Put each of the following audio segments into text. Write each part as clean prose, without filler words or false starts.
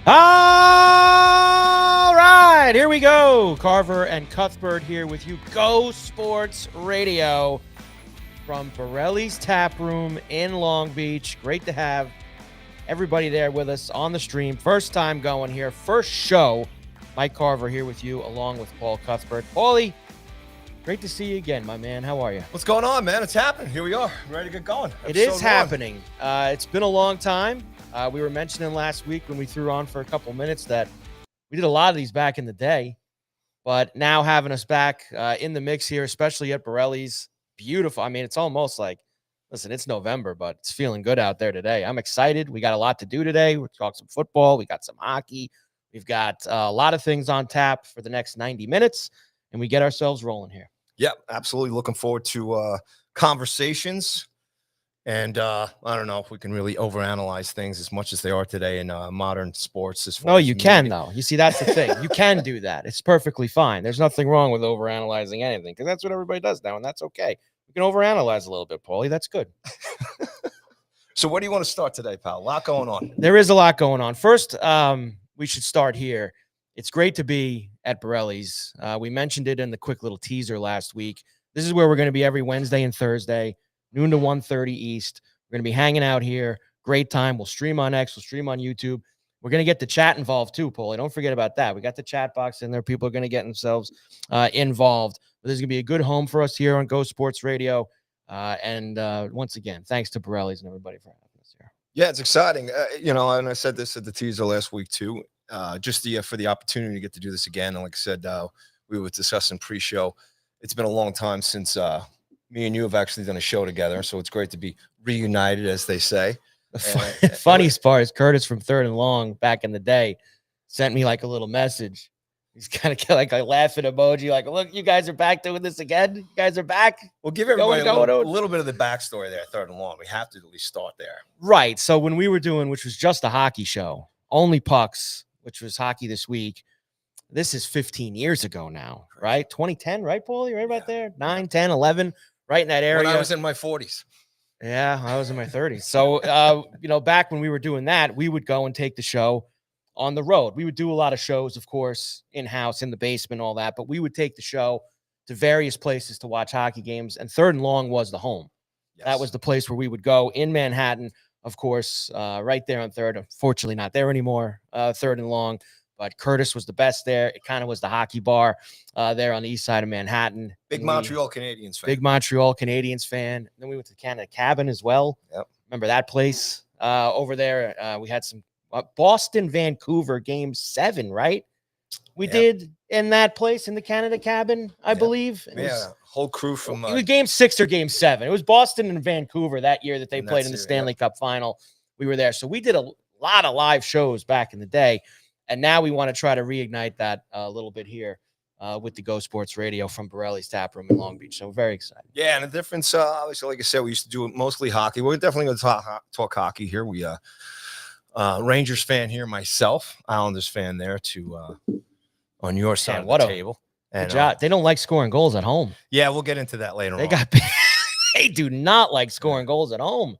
All right, here we go. Carver and Cuthbert here with you. Go Sports Radio from Borrelli's Taproom in Long Beach. Great to have everybody there with us on the stream. First time going here. First show. Mike Carver here with you along with Paul Cuthbert. Paulie, great to see you again, my man. How are you? What's going on, man? It's happening. Here we are. Ready to get going. It is happening. It's been a long time. We were mentioning last week when we threw on for a couple minutes that we did a lot of these back in the day, but now having us back in the mix here, especially at Borrelli's, beautiful. I mean, it's almost like, listen, it's November, but it's feeling good out there today. I'm excited. We got a lot to do today. We're talking some football. We got some hockey. We've got a lot of things on tap for the next 90 minutes, and we get ourselves rolling here. Yep, absolutely. Looking forward to conversations. And I don't know if we can really overanalyze things as much as they are today in modern sports. No, you can, though. You see, that's the thing. You can do that. It's perfectly fine. There's nothing wrong with overanalyzing anything because that's what everybody does now, and that's okay. We can overanalyze a little bit, Paulie. That's good. So where do you want to start today, pal? A lot going on. There is a lot going on. First, we should start here. It's great to be at Borrelli's. We mentioned it in the quick little teaser last week. This is where we're going to be every Wednesday and Thursday, noon to 1:30 East. We're going to be hanging out here. Great time. We'll stream on X. We'll stream on YouTube. We're going to get the chat involved too, Paulie. Don't forget about that. We got the chat box in there. People are going to get themselves involved. But there's going to be a good home for us here on Go Sports Radio. And once again, thanks to Borrelli's and everybody for having us here. Yeah, it's exciting. And I said this at the teaser last week too. Just for the opportunity to get to do this again. And like I said, we were discussing pre-show. It's been a long time since me and you have actually done a show together, so it's great to be reunited, as they say. Funny part is Curtis from Third and Long back in the day sent me like a little message. He's kind of like a laughing emoji, like, look, you guys are back doing this again. You guys are back. We'll give everybody a little bit of the backstory there, Third and Long. We have to at least start there. Right. So when we were doing, which was just a hockey show, Only Pucks, which was Hockey This Week, this is 15 years ago now, right? 2010, right, Paulie? Right about there? 9, 10, 11. Right in that area. When I was in my 40s. Yeah, I was in my 30s. So, back when we were doing that, we would go and take the show on the road. We would do a lot of shows, of course, in-house, in the basement, all that. But we would take the show to various places to watch hockey games. And Third and Long was the home. Yes. That was the place where we would go in Manhattan, of course, right there on Third. Unfortunately, not there anymore, Third and Long. But Curtis was the best there. It kind of was the hockey bar there on the east side of Manhattan. Big Montreal Canadiens fan. Big Montreal Canadiens fan. Then we went to the Canada Cabin as well. Yep. Remember that place over there? We had some Boston, Vancouver Game 7, right? We did in that place in the Canada Cabin, I believe. Whole crew from it was Game 6 or Game 7. It was Boston and Vancouver that year that they played in the Stanley Cup final. We were there. So we did a lot of live shows back in the day. And now we want to try to reignite that a little bit here with the Go Sports Radio from Borrelli's Taproom in Long Beach. So very excited. Yeah, and the difference, obviously, like I said, we used to do mostly hockey. We're definitely going to talk hockey here. We Rangers fan here, myself, Islanders fan there to on your side of the table. And they don't like scoring goals at home. Yeah, we'll get into that later on. They do not like scoring goals at home.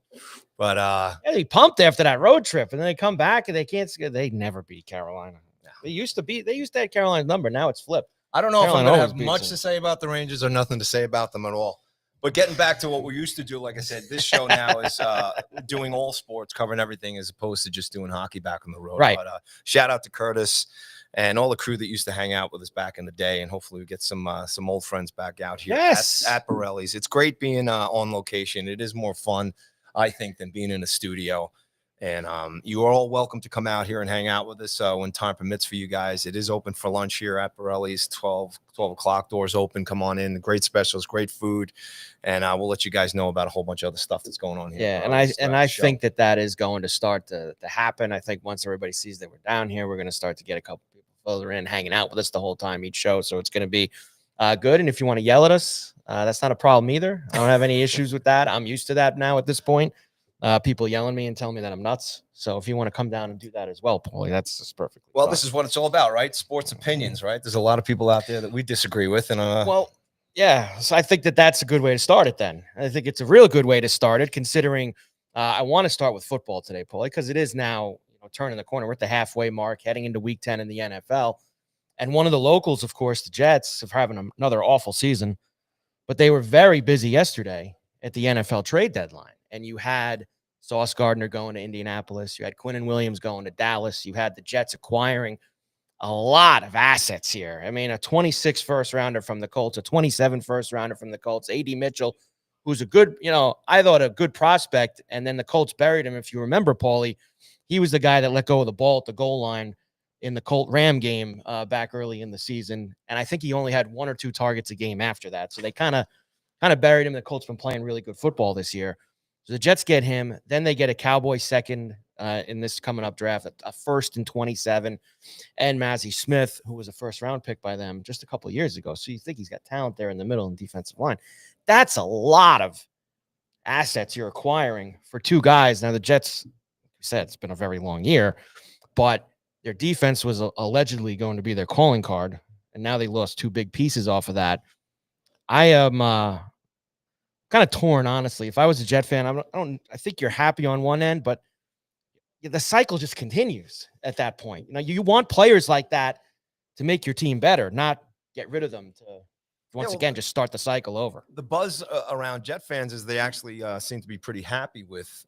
But they pumped after that road trip, and then they come back and they can't. They never beat Carolina. They used to have Carolina's number. Now it's flipped. I don't know if I'm going to have much to say about the Rangers or nothing to say about them at all. But getting back to what we used to do, like I said, this show now is doing all sports, covering everything as opposed to just doing hockey back on the road. Right. But shout out to Curtis and all the crew that used to hang out with us back in the day, and hopefully we get some old friends back out here at Borrelli's. It's great being on location. It is more fun, I think, than being in a studio. And you are all welcome to come out here and hang out with us when time permits for you guys. It is open for lunch here at Borrelli's, 12 o'clock, doors open. Come on in. Great specials, great food. And we'll let you guys know about a whole bunch of other stuff that's going on here. Yeah, and I think that is going to start to happen. I think once everybody sees that we're down here, we're going to start to get a couple people further in, hanging out with us the whole time, each show. So it's going to be good. And if you want to yell at us, that's not a problem either. I don't have any issues with that. I'm used to that now at this point. People yelling at me and telling me that I'm nuts. So if you want to come down and do that as well, Paulie, that's just perfectly fine. This is what it's all about, right? Sports opinions, right? There's a lot of people out there that we disagree with. And yeah. So I think that's a good way to start it then. I think it's a real good way to start it, considering I want to start with football today, Paulie, because it is now turning the corner. We're at the halfway mark, heading into week 10 in the NFL. And one of the locals, of course, the Jets, are having another awful season, but they were very busy yesterday at the NFL trade deadline. And you had Sauce Gardner going to Indianapolis. You had Quinnen Williams going to Dallas. You had the Jets acquiring a lot of assets here. I mean, a 26 first rounder from the Colts, a 27 first rounder from the Colts, A.D. Mitchell, who's a good, I thought a good prospect. And then the Colts buried him. If you remember, Paulie, he was the guy that let go of the ball at the goal line in the Colt Ram game back early in the season. And I think he only had 1 or 2 targets a game after that. So they kind of buried him. The Colts been playing really good football this year. So the Jets get him. Then they get a Cowboy second in this coming up draft, a first in 27, and Mazi Smith, who was a first round pick by them just a couple of years ago. So you think he's got talent there in the middle and defensive line. That's a lot of assets you're acquiring for 2 guys. Now the Jets, like you said, it's been a very long year, but their defense was allegedly going to be their calling card, and now they lost 2 big pieces off of that. I am kind of torn, honestly. If I was a Jet fan, I think you're happy on one end, but the cycle just continues at that point. You want players like that to make your team better, not get rid of them to once again just start the cycle over. The buzz around Jet fans is they actually seem to be pretty happy with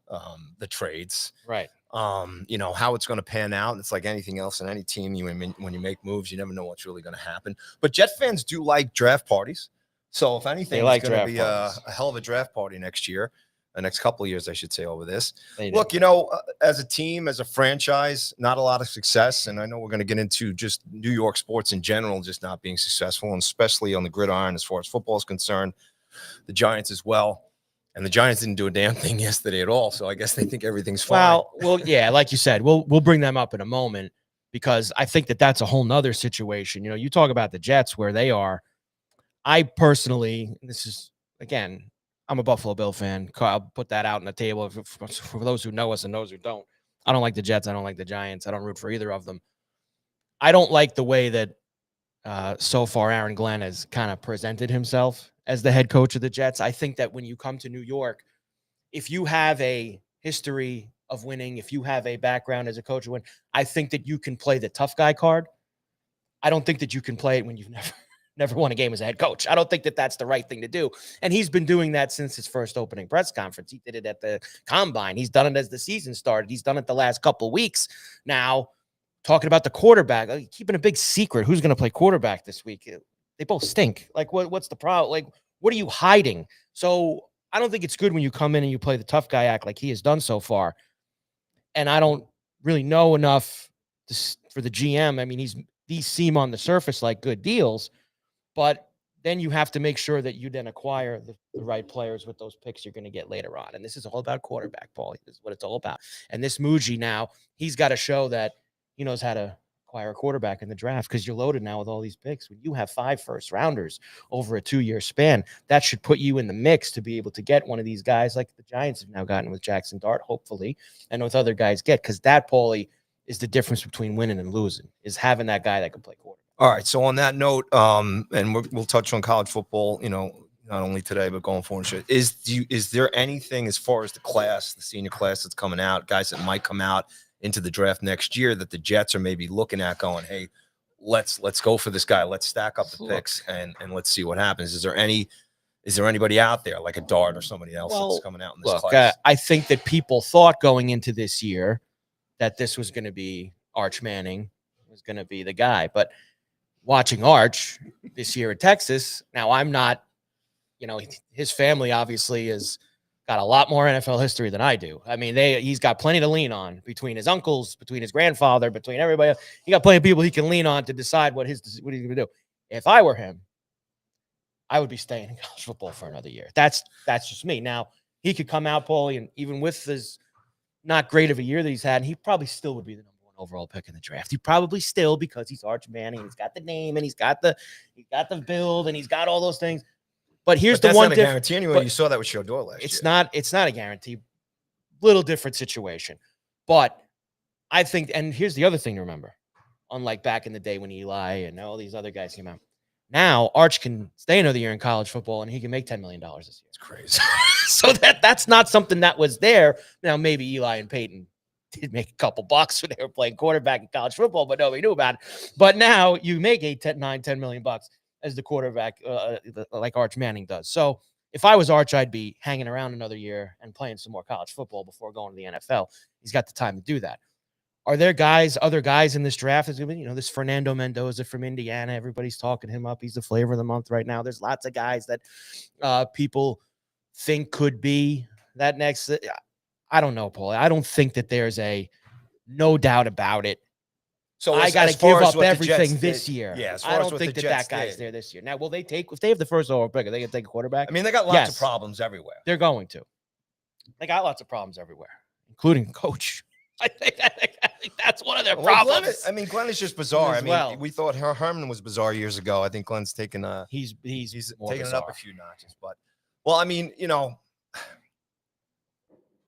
the trades, right? How it's going to pan out. It's like anything else in any team. When you make moves, you never know what's really going to happen. But Jet fans do like draft parties. So if anything, it's going to be a hell of a draft party next year, the next couple of years, I should say, over this. Look, as a team, as a franchise, not a lot of success. And I know we're going to get into just New York sports in general, just not being successful, and especially on the gridiron as far as football is concerned. The Giants as well. And the Giants didn't do a damn thing yesterday at all. So I guess they think everything's fine. Well, yeah, like you said, we'll bring them up in a moment, because I think that's a whole nother situation. You talk about the Jets where they are. I personally, this is, again, I'm a Buffalo Bill fan. I'll put that out on the table for those who know us and those who don't. I don't like the Jets. I don't like the Giants. I don't root for either of them. I don't like the way that so far Aaron Glenn has kind of presented himself as the head coach of the Jets. I think that when you come to New York, if you have a history of winning, if you have a background as a coach of win, I think that you can play the tough guy card. I don't think that you can play it when you've never won a game as a head coach. I don't think that that's the right thing to do. And he's been doing that since his first opening press conference. He did it at the Combine. He's done it as the season started. He's done it the last couple of weeks. Now, talking about the quarterback, keeping a big secret, who's going to play quarterback this week? They both stink. Like, what's the problem? Like, what are you hiding? So I don't think it's good when you come in and you play the tough guy act like he has done so far. And I don't really know enough for the GM. I mean, these seem on the surface like good deals, but then you have to make sure that you then acquire the right players with those picks you're going to get later on. And this is all about quarterback, Paul. This is what it's all about. And this Muji now, he's got to show that he knows how to acquire a quarterback in the draft, because you're loaded now with all these picks. When you have 5 first rounders over a 2-year span, that should put you in the mix to be able to get one of these guys like the Giants have now gotten with Jackson Dart, hopefully, and with other guys because that, Paulie, is the difference between winning and losing, is having that guy that can play quarterback. All right. So on that note, and we'll touch on college football, not only today, but going forward. Is there anything as far as the senior class that's coming out, guys that might come out into the draft next year, that the Jets are maybe looking at going, hey, let's go for this guy. Let's stack up the picks and let's see what happens. Is there anybody out there like a Dart or somebody else that's coming out in this class? I think that people thought going into this year that this was going to be Arch Manning was going to be the guy, but watching Arch this year at Texas, now I'm not, his family obviously has got a lot more NFL history than I do. I mean, he's got plenty to lean on between his uncles, between his grandfather, between everybody else. He got plenty of people he can lean on to decide what he's going to do. If I were him, I would be staying in college football for another year. That's just me. Now, he could come out, Paulie, and even with his not great of a year that he's had, and he probably still would be the number 1 overall pick in the draft. He probably still, because he's Arch Manning, he's got the name, and he's got the build, and he's got all those things. But here's the one guarantee anyway. You saw that with Shador last year. It's not a guarantee. Little different situation. But I think, and here's the other thing to remember. Unlike back in the day when Eli and all these other guys came out, now Arch can stay another year in college football and he can make $10 million this year. It's crazy. So that's not something that was there. Now maybe Eli and Peyton did make a couple bucks when they were playing quarterback in college football, but nobody knew about it. But now you make $9-10 million as the quarterback, like Arch Manning does. So if I was Arch, I'd be hanging around another year and playing some more college football before going to the NFL. He's got the time to do that. Are there other guys in this draft? This Fernando Mendoza from Indiana. Everybody's talking him up. He's the flavor of the month right now. There's lots of guys that people think could be that next. I don't know, Paul. I don't think that there's no doubt about it. So I got to give up everything this year. Yeah, I don't think that guy's there this year. Now, will they if they have the first overall pick, are they going to take a quarterback? I mean, they got lots of problems everywhere. They're going to. They got lots of problems everywhere, including coach. I think that's one of their problems. Glenn is just bizarre. We thought Herman was bizarre years ago. I think Glenn's taken he's taken it up a few notches. But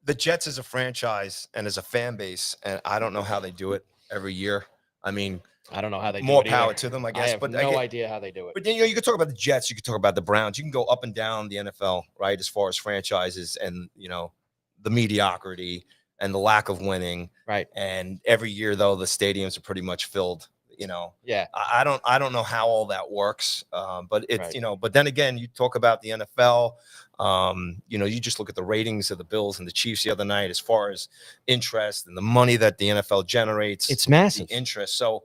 the Jets as a franchise and as a fan base, and I don't know how they do it every year. I don't know how they do it. More power to them, I guess. I have no idea how they do it. But you could talk about the Jets, you could talk about the Browns, you can go up and down the NFL, right? As far as franchises and the mediocrity and the lack of winning. Right. And every year though, the stadiums are pretty much filled. Yeah. I don't know how all that works. But it's but then again, you talk about the NFL. You just look at the ratings of the Bills and the Chiefs the other night as far as interest and the money that the NFL generates. It's massive. The interest. So,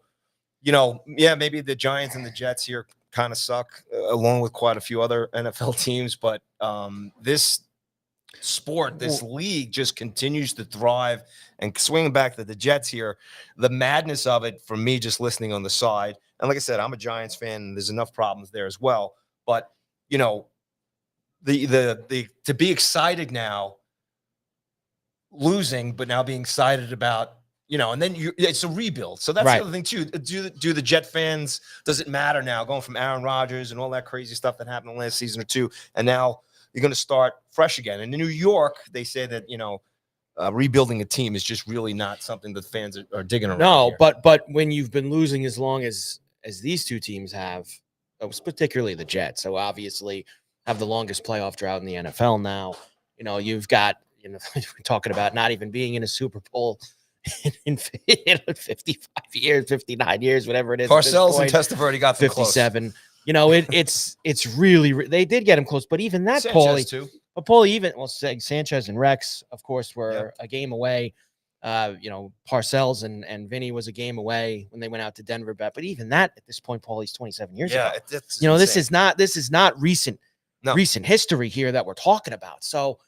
maybe the Giants and the Jets here kind of suck, along with quite a few other NFL teams. But this league just continues to thrive. And swinging back to the Jets here, the madness of it for me, just listening on the side. And like I said, I'm a Giants fan, and there's enough problems there as well. But the to be excited now, losing, but now being excited about and then it's a rebuild. So that's the other thing too. Do the Jet fans? Does it matter now? Going from Aaron Rodgers and all that crazy stuff that happened last season or two, and now you're going to start fresh again. And in New York, they say that rebuilding a team is just really not something that fans are digging around. No, here. but when you've been losing as long as these two teams have, particularly the Jets, so obviously have the longest playoff drought in the NFL now. You've got we're talking about not even being in a Super Bowl in 55 years, 59 years, whatever it is. Parcells and Testaverde got 57. It's really they did get him close, but even that, Sanchez too. But Paulie, Sanchez and Rex, of course, were a game away. Parcells and Vinny was a game away when they went out to Denver. But even that, at this point, Paulie's 27 years ago. This is not recent history here that we're talking about. So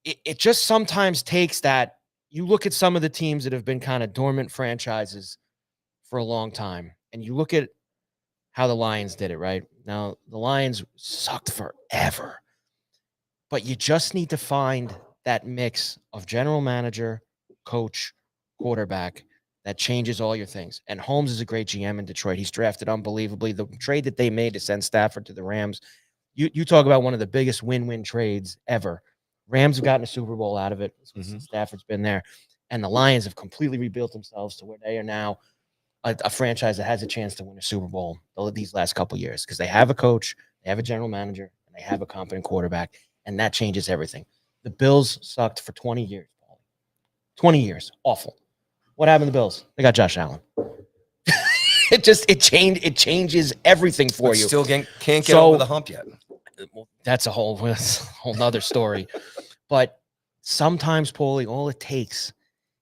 it just sometimes takes that. You look at some of the teams that have been kind of dormant franchises for a long time, and you look at how the Lions did it, right? Now, the Lions sucked forever. But you just need to find that mix of general manager, coach, quarterback that changes all your things. And Holmes is a great GM in Detroit. He's drafted unbelievably. The trade that they made to send Stafford to the Rams, you talk about one of the biggest win-win trades ever. Rams have gotten a Super Bowl out of it. Stafford's been there. And the Lions have completely rebuilt themselves to where they are now a franchise that has a chance to win a Super Bowl these last couple of years because they have a coach, they have a general manager, and they have a competent quarterback. And that changes everything. The Bills sucked for 20 years, Paul. 20 years. Awful. What happened to the Bills? They got Josh Allen. It changes everything for you. Still can't get over the hump yet. That's a whole nother story. But sometimes, Paulie, all it takes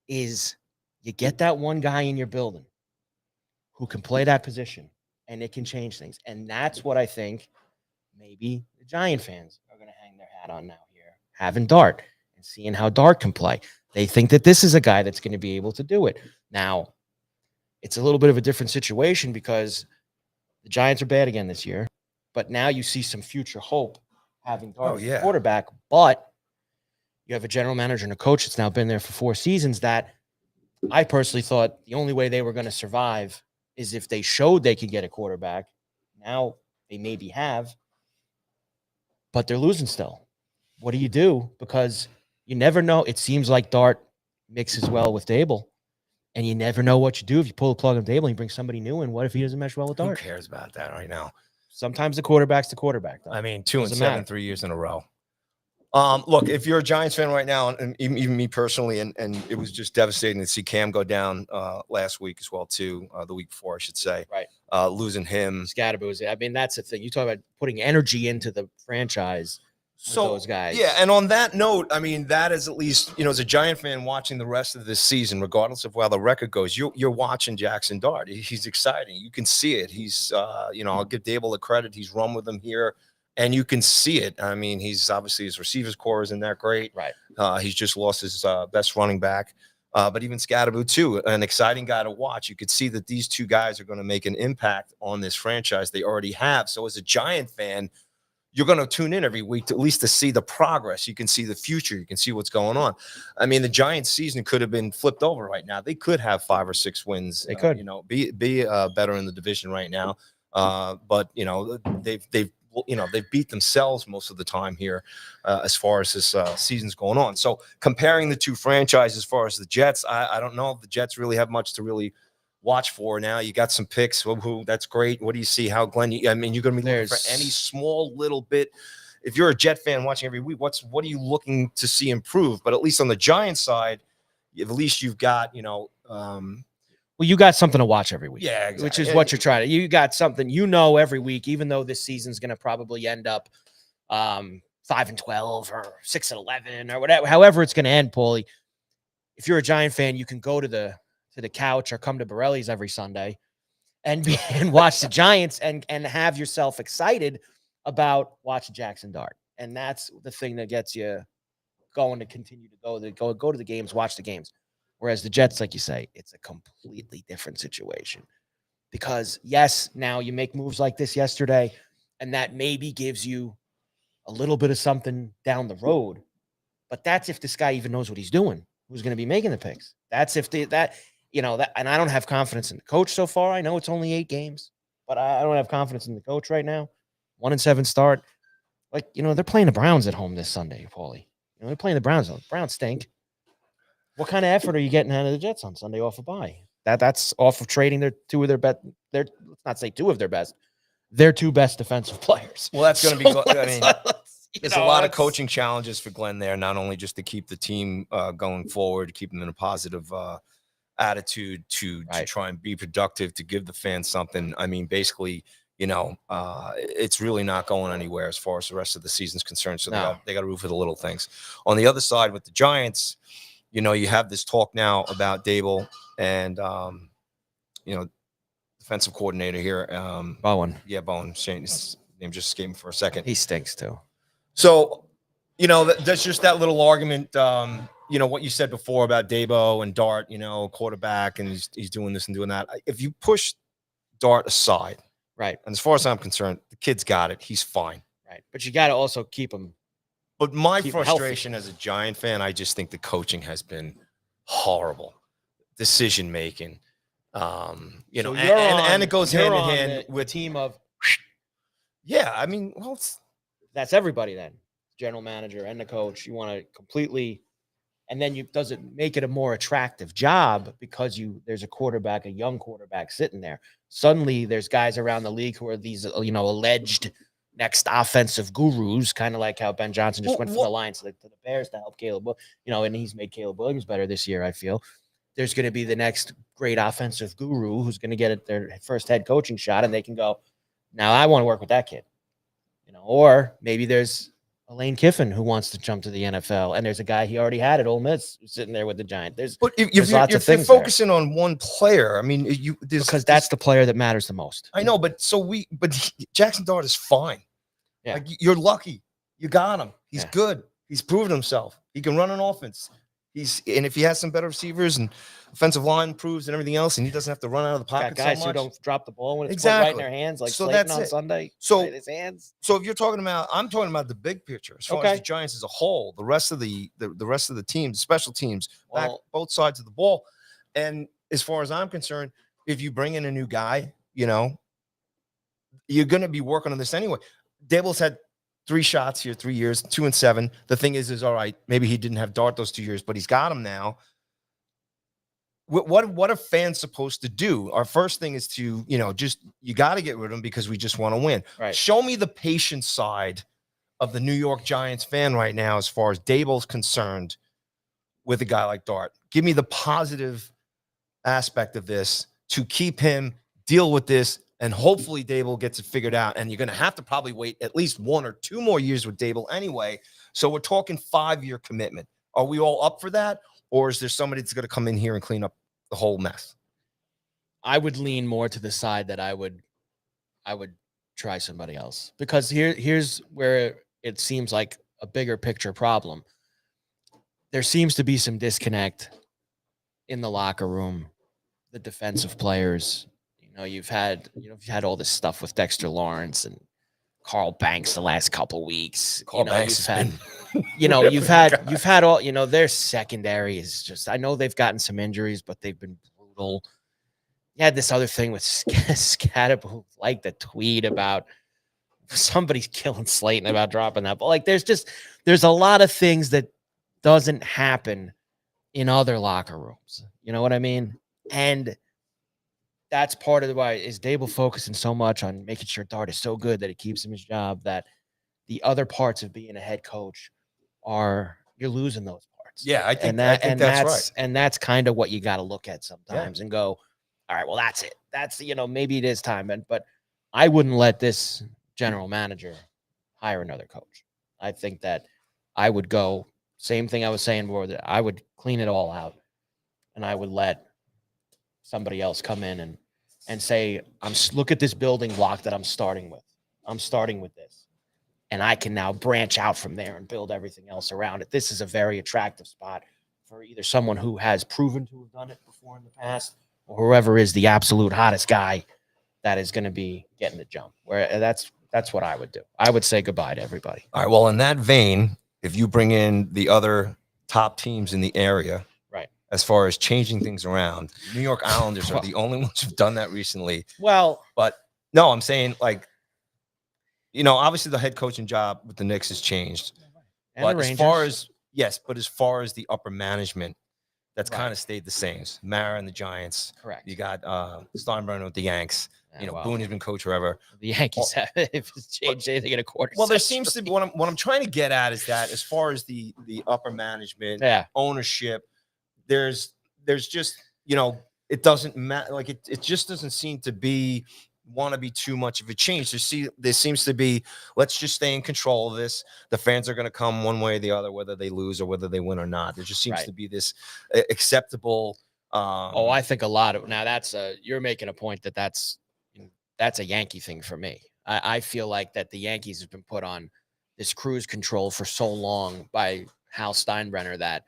is you get that one guy in your building who can play that position, and it can change things. And that's what I think maybe the Giant fans are going to hang their hat on now here, having Dart and seeing how Dart can play. They think that this is a guy that's going to be able to do it. Now, it's a little bit of a different situation because the Giants are bad again this year, but now you see some future hope having Dart as a quarterback, but you have a general manager and a coach that's now been there for 4 seasons that I personally thought the only way they were going to survive is if they showed they could get a quarterback. Now they maybe have, but they're losing still. What do you do? Because you never know. It seems like Dart mixes well with Dable, and you never know what you do if you pull the plug on Dable and you bring somebody new in. What if he doesn't mesh well with Dart? Who cares about that right now? Sometimes the quarterback's the quarterback, though. 2-7, 3 years in a row. Look, if you're a Giants fan right now, and even me personally, and it was just devastating to see Cam go down last week as well too, the week before, I should say. Right. Losing him. Scadaboo. I mean, that's the thing. You talk about putting energy into the franchise. So those guys. Yeah, and on that note, I mean, that is at least, as a Giant fan watching the rest of this season, regardless of how the record goes, you're watching Jackson Dart. He's exciting. You can see it. He's, I'll give Dable the credit. He's run with him here, and you can see it. I mean, he's obviously his receivers core isn't that great. Right. He's just lost his best running back. But even Scadaboo, too, an exciting guy to watch. You could see that these two guys are going to make an impact on this franchise. They already have. So as a Giant fan, you're going to tune in every week to at least to see the progress. You can see the future. You can see what's going on. I mean, the Giants season could have been flipped over right now. They could have 5 or 6 wins. They could, be better in the division right now. But they've beat themselves most of the time here as far as this season's going on. So comparing the two franchises as far as the Jets, I don't know if the Jets really have much to really watch for now. You got some picks. That's great. What do you see? How Glenn? You're going to be looking for any small little bit. If you're a Jet fan watching every week, what are you looking to see improve? But at least on the Giants side, at least you've got well, you got something to watch every week. Yeah, exactly. Which is what you're trying to. You got something every week, even though this season's going to probably end up 5-12 or 6-11 or whatever. However, it's going to end, Paulie. If you're a Giant fan, you can go to the couch or come to Borrelli's every Sunday and watch the Giants and have yourself excited about watching Jackson Dart. And that's the thing that gets you going to continue to go to the games, watch the games. Whereas the Jets, like you say, it's a completely different situation because yes, now you make moves like this yesterday and that maybe gives you a little bit of something down the road, but that's if this guy even knows what he's doing, who's going to be making the picks. That's if and I don't have confidence in the coach so far. I know it's only 8 games, but I don't have confidence in the coach right now. 1-7 start. Like, they're playing the Browns at home this Sunday, Paulie. They're playing the Browns. The Browns stink. What kind of effort are you getting out of the Jets on Sunday off a bye? That's off of trading let's not say 2 of their best. Their 2 best defensive players. Well, that's going to be there's a lot of coaching challenges for Glenn there, not only just to keep the team going forward, keep them in a positive attitude to try and be productive, to give the fans something. I mean, basically, it's really not going anywhere as far as the rest of the season's concerned. So they got to root for the little things. On the other side with the Giants, you have this talk now about Dable and, defensive coordinator here. Bowen. Yeah, Bowen. His name just escaped me for a second. He stinks too. So, that's just that little argument. What you said before about Dabo and Dart, quarterback, and he's doing this and doing that. If you push Dart aside, right, and as far as I'm concerned, the kid's got it. He's fine. Right, but you got to also keep him. But my frustration as a Giant fan, I just think the coaching has been horrible. Decision making, and it goes hand in hand with a team of. Yeah, I mean, that's everybody then. General manager and the coach. You want to completely, and then does it make it a more attractive job because there's a young quarterback sitting there. Suddenly there's guys around the league who are these, alleged next offensive gurus, kind of like how Ben Johnson just went from the Lions to the Bears to help Caleb, and he's made Caleb Williams better this year, I feel. There's going to be the next great offensive guru who's going to get their first head coaching shot, and they can go, now I want to work with that kid. Or maybe there's a Lane Kiffin who wants to jump to the NFL, and there's a guy he already had at Ole Miss sitting there with the Giants. There's lots of things. You're focusing on one player. I mean, because that's the player that matters the most. I know, but Jackson Dart is fine. Yeah, like, you're lucky. You got him. He's good. He's proven himself. He can run an offense. And if he has some better receivers and offensive line improves and everything else, and he doesn't have to run out of the pocket guys so much. Who don't drop the ball when it's put right in their hands, like Slayton on Sunday. So right in his hands. So if you're talking about, I'm talking about the big picture as far as the Giants as a whole, the rest of the rest of the teams, special teams, back both sides of the ball. And as far as I'm concerned, if you bring in a new guy, you're going to be working on this anyway. Dable's had 3 shots here, 3 years, 2-7. The thing is all right. Maybe he didn't have Dart those 2 years, but he's got him now. What are fans supposed to do? Our first thing is to, you got to get rid of him because we just want to win. Right. Show me the patient side of the New York Giants fan right now as far as Daboll's concerned with a guy like Dart? Give me the positive aspect of this to keep him, deal with this, and hopefully Daboll gets it figured out. And you're going to have to probably wait at least 1 or 2 more years with Daboll anyway. So we're talking 5-year commitment. Are we all up for that? Or is there somebody that's going to come in here and clean up the whole mess? I would lean more to the side that I would try somebody else, because here's where it seems like a bigger picture problem. There seems to be some disconnect in the locker room, the defensive players. You've had all this stuff with Dexter Lawrence and Carl Banks the last couple weeks. Banks has been you've had all, their secondary is just, I know they've gotten some injuries, but they've been brutal. You had this other thing with Scadab, who liked the tweet about somebody's killing Slayton about dropping that. But there's a lot of things that doesn't happen in other locker rooms. You know what I mean? And that's part of why is Daboll focusing so much on making sure Dart is so good that it keeps him his job, that the other parts of being a head coach you're losing those parts. Yeah, I think that's right. And that's kind of what you got to look at sometimes and go, all right, well, that's it. That's, maybe it is time. But I wouldn't let this general manager hire another coach. I think that I would go, same thing I was saying before, that I would clean it all out, and I would let somebody else come in and say, look at this building block that I'm starting with. I'm starting with this, and I can now branch out from there and build everything else around it. This is a very attractive spot for either someone who has proven to have done it before in the past, or whoever is the absolute hottest guy that is going to be getting the jump. Where that's what I would do. I would say goodbye to everybody. All right. Well, in that vein, if you bring in the other top teams in the area, right, as far as changing things around, New York Islanders are the only ones who've done that recently. Well, but no, I'm saying, obviously the head coaching job with the Knicks has changed. But as far as the upper management, that's kind of stayed the same. Mara and the Giants. Correct. You got Steinbrenner with the Yanks. Boone has been coach forever. The Yankees have changed anything in a quarter. Well, there seems to be what I'm trying to get at is that as far as the upper management, ownership, there's just it doesn't matter. It just doesn't seem to be too much of a change. There seems to be, let's just stay in control of this. The fans are going to come one way or the other, whether they lose or whether they win or not. There just seems to be this acceptable. I think a lot of, now you're making a point that's a Yankee thing for me. I feel like that the Yankees have been put on this cruise control for so long by Hal Steinbrenner that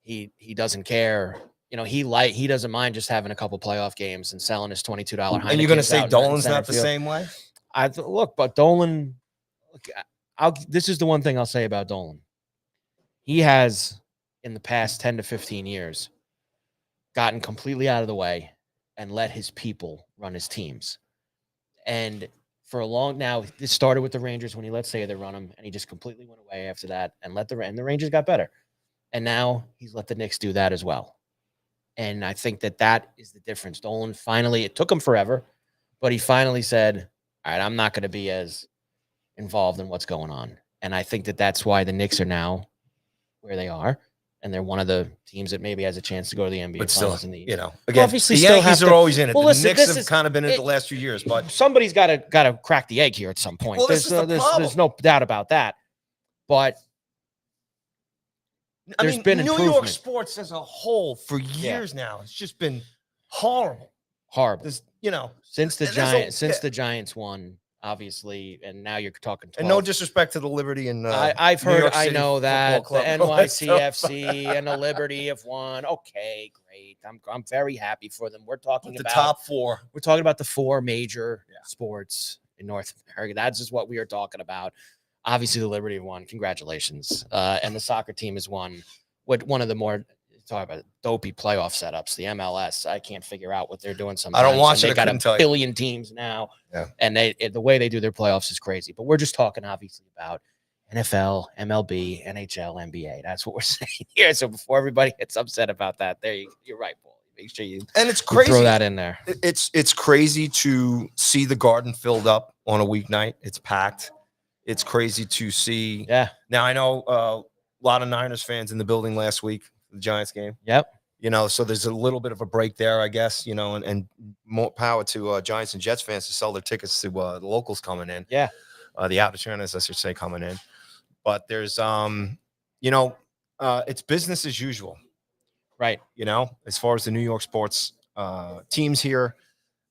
he doesn't care. He doesn't mind just having a couple playoff games and selling his $22 Heinekens. And you're going to say Dolan's not the same way? But Dolan, this is the one thing I'll say about Dolan. He has, in the past 10 to 15 years, gotten completely out of the way and let his people run his teams. And for a long now, this started with the Rangers when he let Sather run them, and he just completely went away after that and the Rangers got better. And now he's let the Knicks do that as well. And I think that is the difference. Dolan finally, it took him forever, but he finally said, all right, I'm not going to be as involved in what's going on. And I think that's why the Knicks are now where they are. And they're one of the teams that maybe has a chance to go to the NBA but Finals still, in the again, obviously the Yankees are always in it. The Knicks have kind of been in it the last few years, but somebody's got to crack the egg here at some point. Well, there's no doubt about that. But there's been New improvement. York sports as a whole for years now. It's just been horrible. Since the Giants won, obviously, and now you're talking 12. And no disrespect to the Liberty and I've heard, York City I know that the and NYCFC and the Liberty have won. Okay, great. I'm very happy for them. We're talking the about top 4. We're talking about the 4 major sports in North America. That's just what we are talking about. Obviously, the Liberty have won. Congratulations. And the soccer team has won. One of the more talk about dopey playoff setups, the MLS. I can't figure out what they're doing sometimes. I don't watch it. They got a billion teams now, and the way they do their playoffs is crazy. But we're just talking obviously about NFL, MLB, NHL, NBA. That's what we're saying here. So before everybody gets upset about that, you're right, Paul. Make sure you it's crazy. Throw that in there. It's crazy to see the Garden filled up on a weeknight. It's packed. It's crazy to see. Yeah. Now I know a lot of Niners fans in the building last week, the Giants game. Yep. So there's a little bit of a break there, I guess, and more power to Giants and Jets fans to sell their tickets to the locals coming in. Yeah. The out-of-towners, I should say, coming in. But there's, it's business as usual. Right. As far as the New York sports teams here.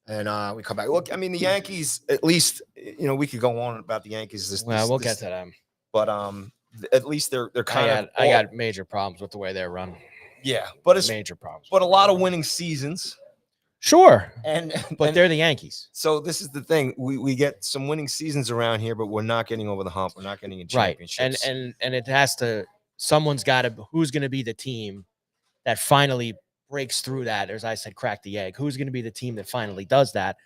And we come back. Look, I mean, the Yankees, at least, we could go on about the Yankees. We'll get to them. But at least they're kind of. I got major problems with the way they're run. Yeah, but it's major problems. But a lot of winning seasons. Sure. But they're the Yankees. So this is the thing. We get some winning seasons around here, but we're not getting over the hump. We're not getting in championships. Right. And it has to. Someone's got to. Who's going to be the team that finally breaks through that? As I said, crack the egg. Who's going to be the team that finally does that?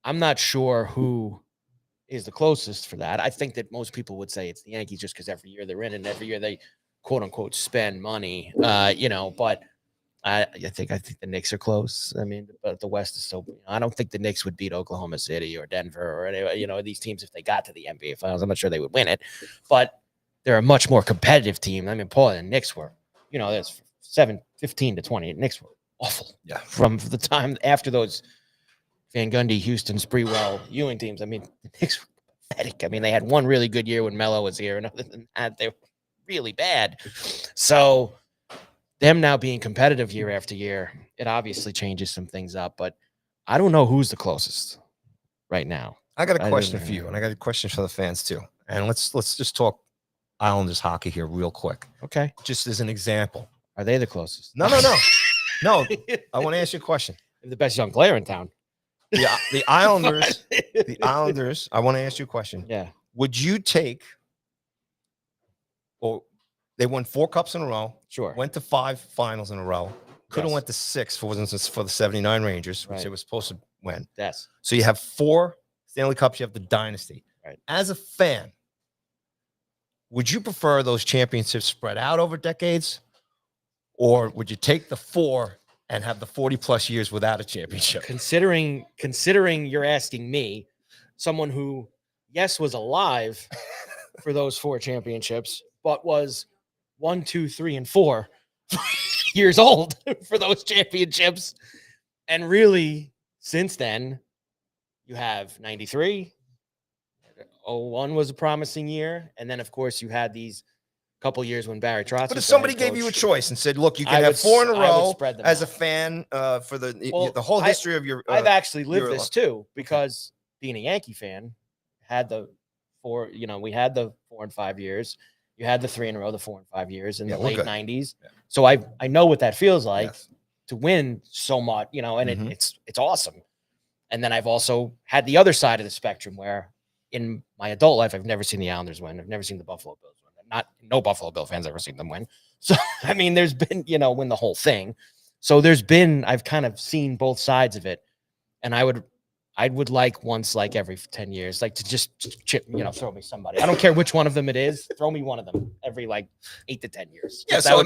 I'm not sure who is the closest for that. I think that most people would say it's the Yankees just because every year they're in and every year they quote unquote spend money. But I think the Knicks are close. I mean, but the West is so. I don't think the Knicks would beat Oklahoma City or Denver or any, these teams if they got to the NBA Finals. I'm not sure they would win it, but they're a much more competitive team. I mean, Paul and the Knicks were, there's 15 to 20. The Knicks were awful. Yeah, from the time after those Van Gundy, Houston, Sprewell, Ewing teams. I mean, the Knicks were pathetic. I mean, they had one really good year when Melo was here, and other than that, they were really bad. So them now being competitive year after year, it obviously changes some things up. But I don't know who's the closest right now. I got a question for you, and I got a question for the fans too. And let's just talk Islanders hockey here real quick. Okay. Just as an example. Are they the closest? No. No. I want to ask you a question. They're the best young player in town. The Islanders, I want to ask you a question. Yeah. Would you take, they won 4 cups in a row. Sure. Went to 5 finals in a row. Could have went to 6 for the 79 Rangers, which they were supposed to win. Yes. So you have 4 Stanley Cups. You have the dynasty. Right. As a fan, would you prefer those championships spread out over decades? Or would you take the 4 and have the 40+ years without a championship? Considering you're asking me, someone who, yes, was alive for those 4 championships, but was 1, 2, 3, and 4 years old for those championships. And really, since then, you have 93, 01 was a promising year. And then, of course, you had these couple years when Barry Trotz. But if somebody gave you a choice and said, "Look, you can have 4 in a row," as a fan for the whole history of your, I've actually lived this too, because being a Yankee fan, had the 4. We had the 4 and 5 years. You had the 3 in a row, the 4 and 5 years in the late 90s. Yeah. So I know what that feels like to win so much, and it's awesome. And then I've also had the other side of the spectrum where in my adult life, I've never seen the Islanders win. I've never seen the Buffalo Bills win. No Buffalo Bill fans ever seen them win. So, I mean, there's been, win the whole thing. So I've kind of seen both sides of it. And I would like once, like every 10 years, like to just chip, throw me somebody. I don't care which one of them it is. Throw me one of them every 8 to 10 years. Yeah. So,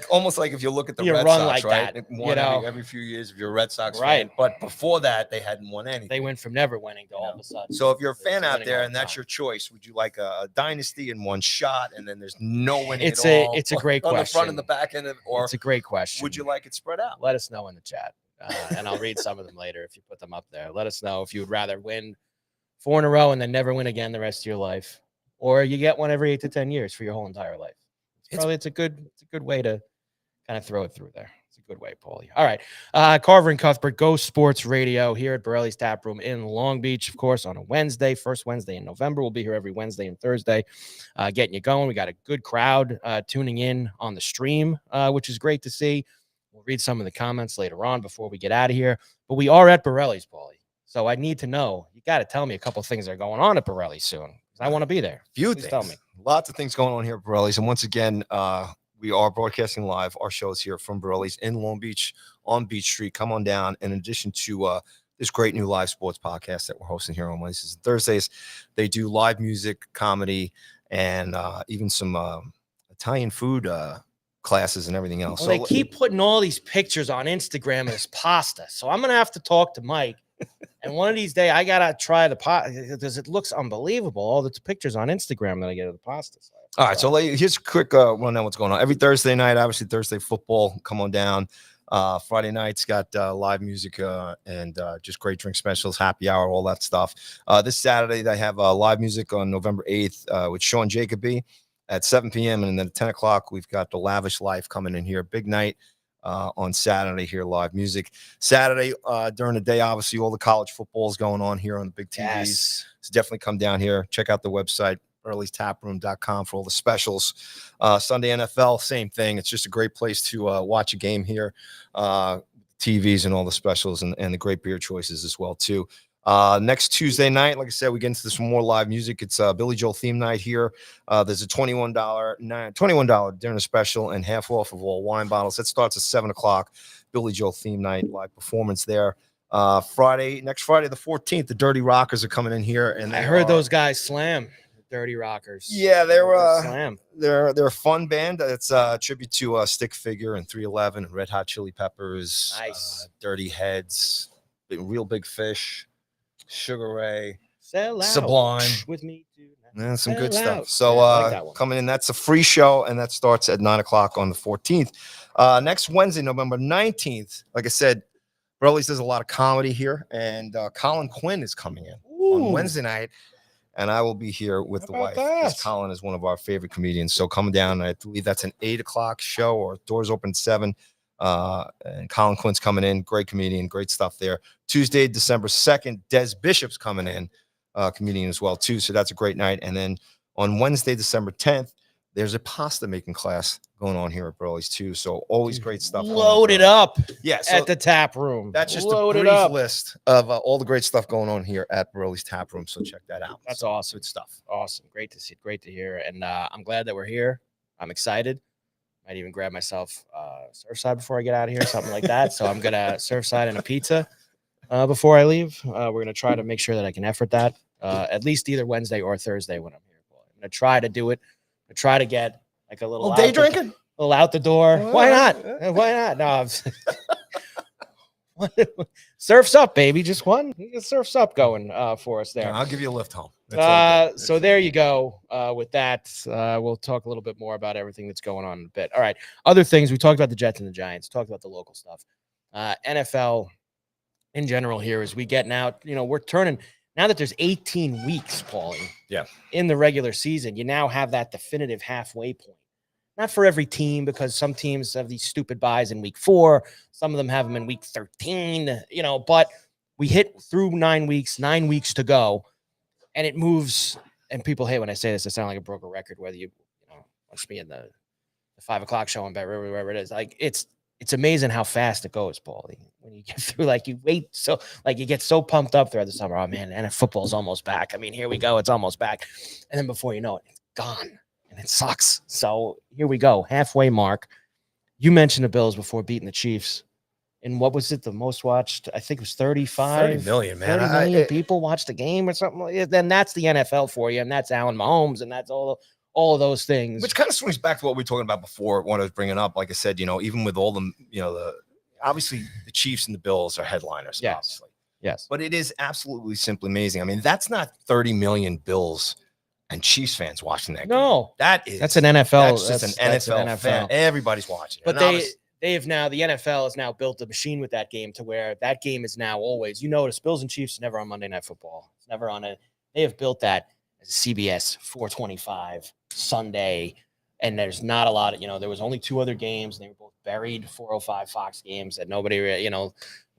almost like if you look at the Red run Sox, like right? That, every few years if you're a Red Sox right. fan. But before that, they hadn't won anything. They went from never winning to all of a sudden. So if you're a fan out there and that's your choice, would you like a dynasty in one shot and then there's no winning at all? It's a great question. On the front and the back end, or it's a great question. Would you like it spread out? Let us know in the chat. And I'll read some of them later if you put them up there. Let us know if you would rather win 4 in a row and then never win again the rest of your life, or you get one every 8 to 10 years for your whole entire life. It's a good way to kind of throw it through there. It's a good way, Paulie. All right. Carver and Cuthbert, Go Sports Radio here at Borrelli's Taproom in Long Beach, of course, on a Wednesday, first Wednesday in November. We'll be here every Wednesday and Thursday, getting you going. We got a good crowd tuning in on the stream, which is great to see. We'll read some of the comments later on before we get out of here. But we are at Borrelli's, Paulie. So I need to know. You got to tell me a couple of things that are going on at Borrelli soon. I want to be there. Few things. Tell me. Lots of things going on here at Borrelli's. And once again, we are broadcasting live our shows here from Borrelli's in Long Beach on Beach Street. Come on down. In addition to this great new live sports podcast that we're hosting here on Wednesdays and Thursdays, they do live music, comedy, and even some Italian food classes and everything else. Well, they keep putting all these pictures on Instagram of this pasta. So I'm going to have to talk to Mike And one of these days, I gotta try the pasta because it looks unbelievable. All the pictures on Instagram that I get of the pasta. All right, so here's a quick rundown what's going on. Every Thursday night, obviously Thursday football, come on down. Friday nights got live music and just great drink specials, happy hour, all that stuff. This Saturday, they have live music on November 8th with Sean Jacoby at 7 p.m. And then at 10 o'clock, we've got the Lavish Life coming in here. Big night on Saturday here, live music. Saturday during the day, obviously, all the college football is going on here on the big TVs. Yes. So definitely come down here. Check out the website, Borrellistaproom.com, for all the specials. Sunday NFL, same thing. It's just a great place to watch a game here. TVs and all the specials and the great beer choices as well, too. Next Tuesday night, like I said, we get into some more live music. It's Billy Joel theme night here. There's a $21 dinner special and half off of all wine bottles. That starts at 7 o'clock. Billy Joel theme night, live performance there. Next Friday, the 14th, the Dirty Rockers are coming in here, and I heard those guys slam. Dirty Rockers. Yeah, slam. They're a fun band. It's a tribute to Stick Figure and 311, Red Hot Chili Peppers, nice. Dirty Heads, Real Big Fish, Sugar Ray, Sell out Sublime with me too. And some good Sell stuff. out. So Yeah, I like that one. coming in, that's a free show, and that starts at 9 o'clock on the 14th. Next Wednesday, November 19th, like I said, Borrelli's does a lot of comedy here, and Colin Quinn is coming in on Wednesday night. And I will be here with the wife, because Colin is one of our favorite comedians. So come down. I believe that's an 8 o'clock show, or doors open at 7. And Colin Quinn's coming in. Great comedian, great stuff there. Tuesday, December 2nd, Des Bishop's coming in, comedian as well, too. So that's a great night. And then on Wednesday, December 10th, there's a pasta making class going on here at Borrelli's, too. So always great stuff. Loaded up at the tap room. That's just a brief list of all the great stuff going on here at Borrelli's Tap Room. So check that out. That's awesome. Good stuff. Awesome. Great to see. Great to hear. And I'm glad that we're here. I'm excited. Might even grab myself Surfside before I get out of here, something like that. So I'm going to Surfside and a pizza before I leave. We're going to try to make sure that I can effort that at least either Wednesday or Thursday when I'm here. I'm going to try to do it. I try to get like a little day drinking, a little out the door. Why not? Why not? No, surfs up, baby. Just one. Surfs up going for us there. Yeah, I'll give you a lift home. So there you go. With that, we'll talk a little bit more about everything that's going on in a bit. All right. Other things, we talked about the Jets and the Giants, talked about the local stuff. NFL in general here, as we get now, we're turning. Now that there's 18 weeks, Paulie, in the regular season, you now have that definitive halfway point. Not for every team, because some teams have these stupid buys in week 4. Some of them have them in week 13, but we hit through 9 weeks to go, and it moves. And people hate when I say this. I sound like a broken record, whether you watch me in the 5 o'clock show on Bet River, wherever it is. Like, it's amazing how fast it goes, Paulie. When you get through, you get so pumped up throughout the summer. Oh man, and football's almost back. I mean, here we go. It's almost back. And then before you know it, it's gone. And it sucks. So here we go. Halfway mark. You mentioned the Bills before beating the Chiefs. And what was it? The most watched? I think it was 30 million, man. 30 million people watched the game or something like that. Then that's the NFL for you. And that's Allen Mahomes. And that's all of those things. Which kind of swings back to what we were talking about before, what I was bringing up. Like I said, even with all the, obviously the Chiefs and the Bills are headliners. Yes. Obviously. Yes. But it is absolutely simply amazing. I mean, that's not 30 million Bills and Chiefs fans watching that game. No. That's an NFL. That's just an NFL fan. Everybody's watching. But they have now, the NFL has now built a machine with that game to where that game is now always, notice Bills and Chiefs never on Monday Night Football. It's never on it. They have built that as CBS 425 Sunday. And there's not a lot of, there was only 2 other games, and they were both buried 405 Fox games that nobody,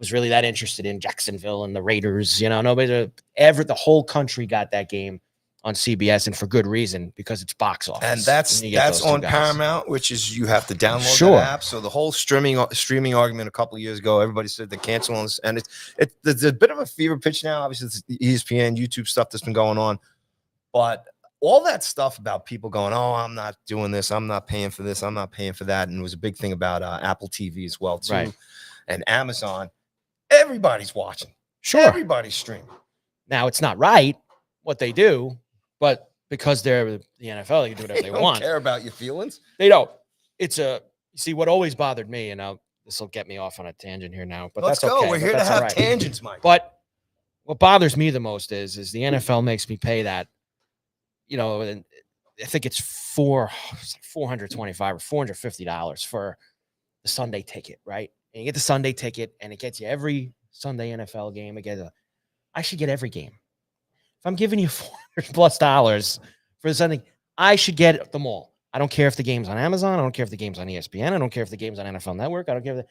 was really that interested in. Jacksonville and the Raiders, nobody the whole country got that game on CBS, and for good reason, because it's box office. And that's on Paramount, which is you have to download the app. So the whole streaming argument a couple of years ago, everybody said they're canceling this, and it's a bit of a fever pitch now. Obviously, it's the ESPN, YouTube stuff that's been going on, but all that stuff about people going, oh, I'm not doing this, I'm not paying for this, I'm not paying for that, and it was a big thing about Apple TV as well too, right. And Amazon. Everybody's watching. Sure, everybody's streaming. Now it's not right what they do. But because they're the NFL, they can do whatever they want. Care about your feelings? They don't. See, what always bothered me, and this will get me off on a tangent here now. But let's that's go. Okay, we're here to have tangents, Mike. But what bothers me the most is the NFL makes me pay that, and I think it's $425 or $450 for the Sunday ticket, right? And you get the Sunday ticket, and it gets you every Sunday NFL game. I should get every game. If I'm giving you $400+ for the Sunday, I should get them all. I don't care if the game's on Amazon. I don't care if the game's on ESPN. I don't care if the game's on NFL Network. I don't care.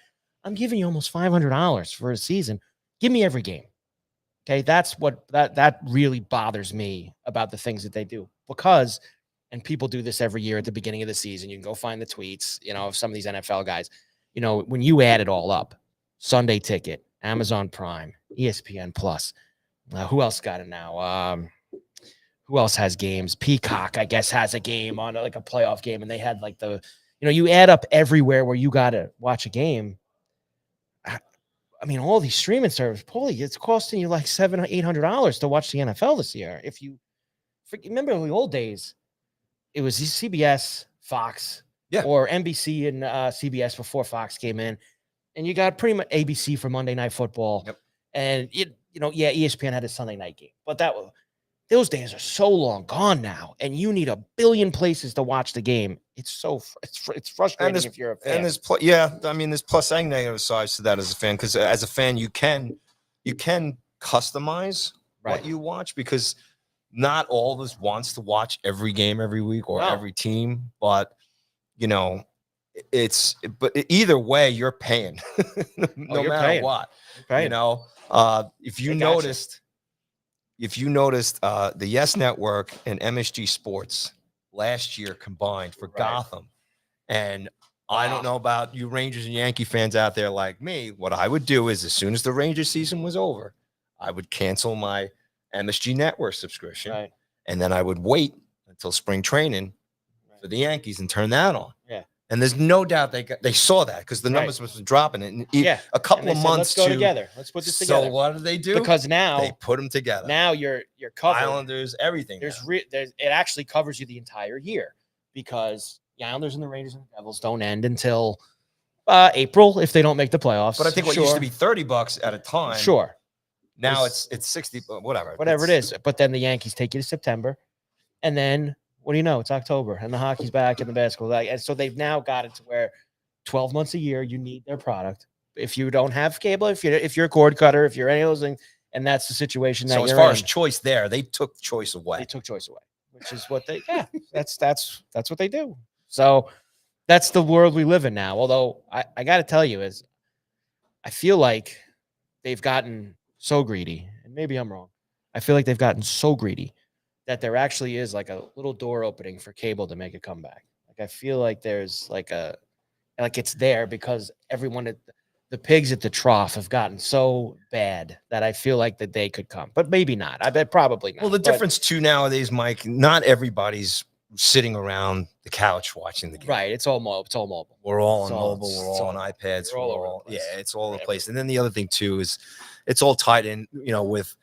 I'm giving you almost $500 for a season. Give me every game. Okay, that's what that really bothers me about the things that they do, because, and people do this every year at the beginning of the season. You can go find the tweets, of some of these NFL guys. When you add it all up, Sunday ticket, Amazon Prime, ESPN Plus. Who else got it now? Who else has games? Peacock, I guess, has a game on like a playoff game, and they had like you add up everywhere where you got to watch a game. I mean, all these streaming services, Paulie, it's costing you like $700 or $800 to watch the NFL this year. If you remember in the old days, it was CBS, Fox, or NBC and CBS before Fox came in, and you got pretty much ABC for Monday Night Football, and ESPN had a Sunday night game, but those days are so long gone now, and you need a billion places to watch the game. It's frustrating if you're a fan. And there's there's plus and negative sides to that as a fan, because as a fan you can customize what you watch, because not all of us wants to watch every game every week or every team, but but either way you're paying no matter what. If you noticed. If you noticed, the Yes Network and MSG Sports last year combined for Gotham, and I don't know about you Rangers and Yankee fans out there like me, what I would do is, as soon as the Rangers season was over, I would cancel my MSG Network subscription, and then I would wait until spring training for the Yankees and turn that on. And there's no doubt they saw that, because the numbers was dropping it. And a couple of months. Let's go together. Let's put this together. So what do they do? Because now they put them together. Now you're covered. Islanders, everything. It actually covers you the entire year, because the Islanders and the Rangers and the Devils don't end until April if they don't make the playoffs. But I think what used to be $30 at a time. Sure. Now it's 60, whatever. Whatever it is. But then the Yankees take you to September, and then what do you know? It's October, and the hockey's back and the basketball. And so they've now got it to where 12 months a year you need their product. If you don't have cable, if you're a cord cutter, if you're any of those things, and that's the situation that you're in. So as far as choice there, they took choice away. They took choice away, which is what they that's what they do. So that's the world we live in now. Although I got to tell you, I feel like they've gotten so greedy, and maybe I'm wrong. I feel like they've gotten so greedy that there actually is like a little door opening for cable to make a comeback. Like I feel like there's it's there, because everyone the pigs at the trough have gotten so bad that I feel like that they could come, but maybe not. I bet probably not. Well, the difference too nowadays, Mike, not everybody's sitting around the couch watching the game. Right. It's all mobile. We're all on mobile. We're all on iPads. We're all over the place. It's all over the place. And then the other thing too is it's all tied in, with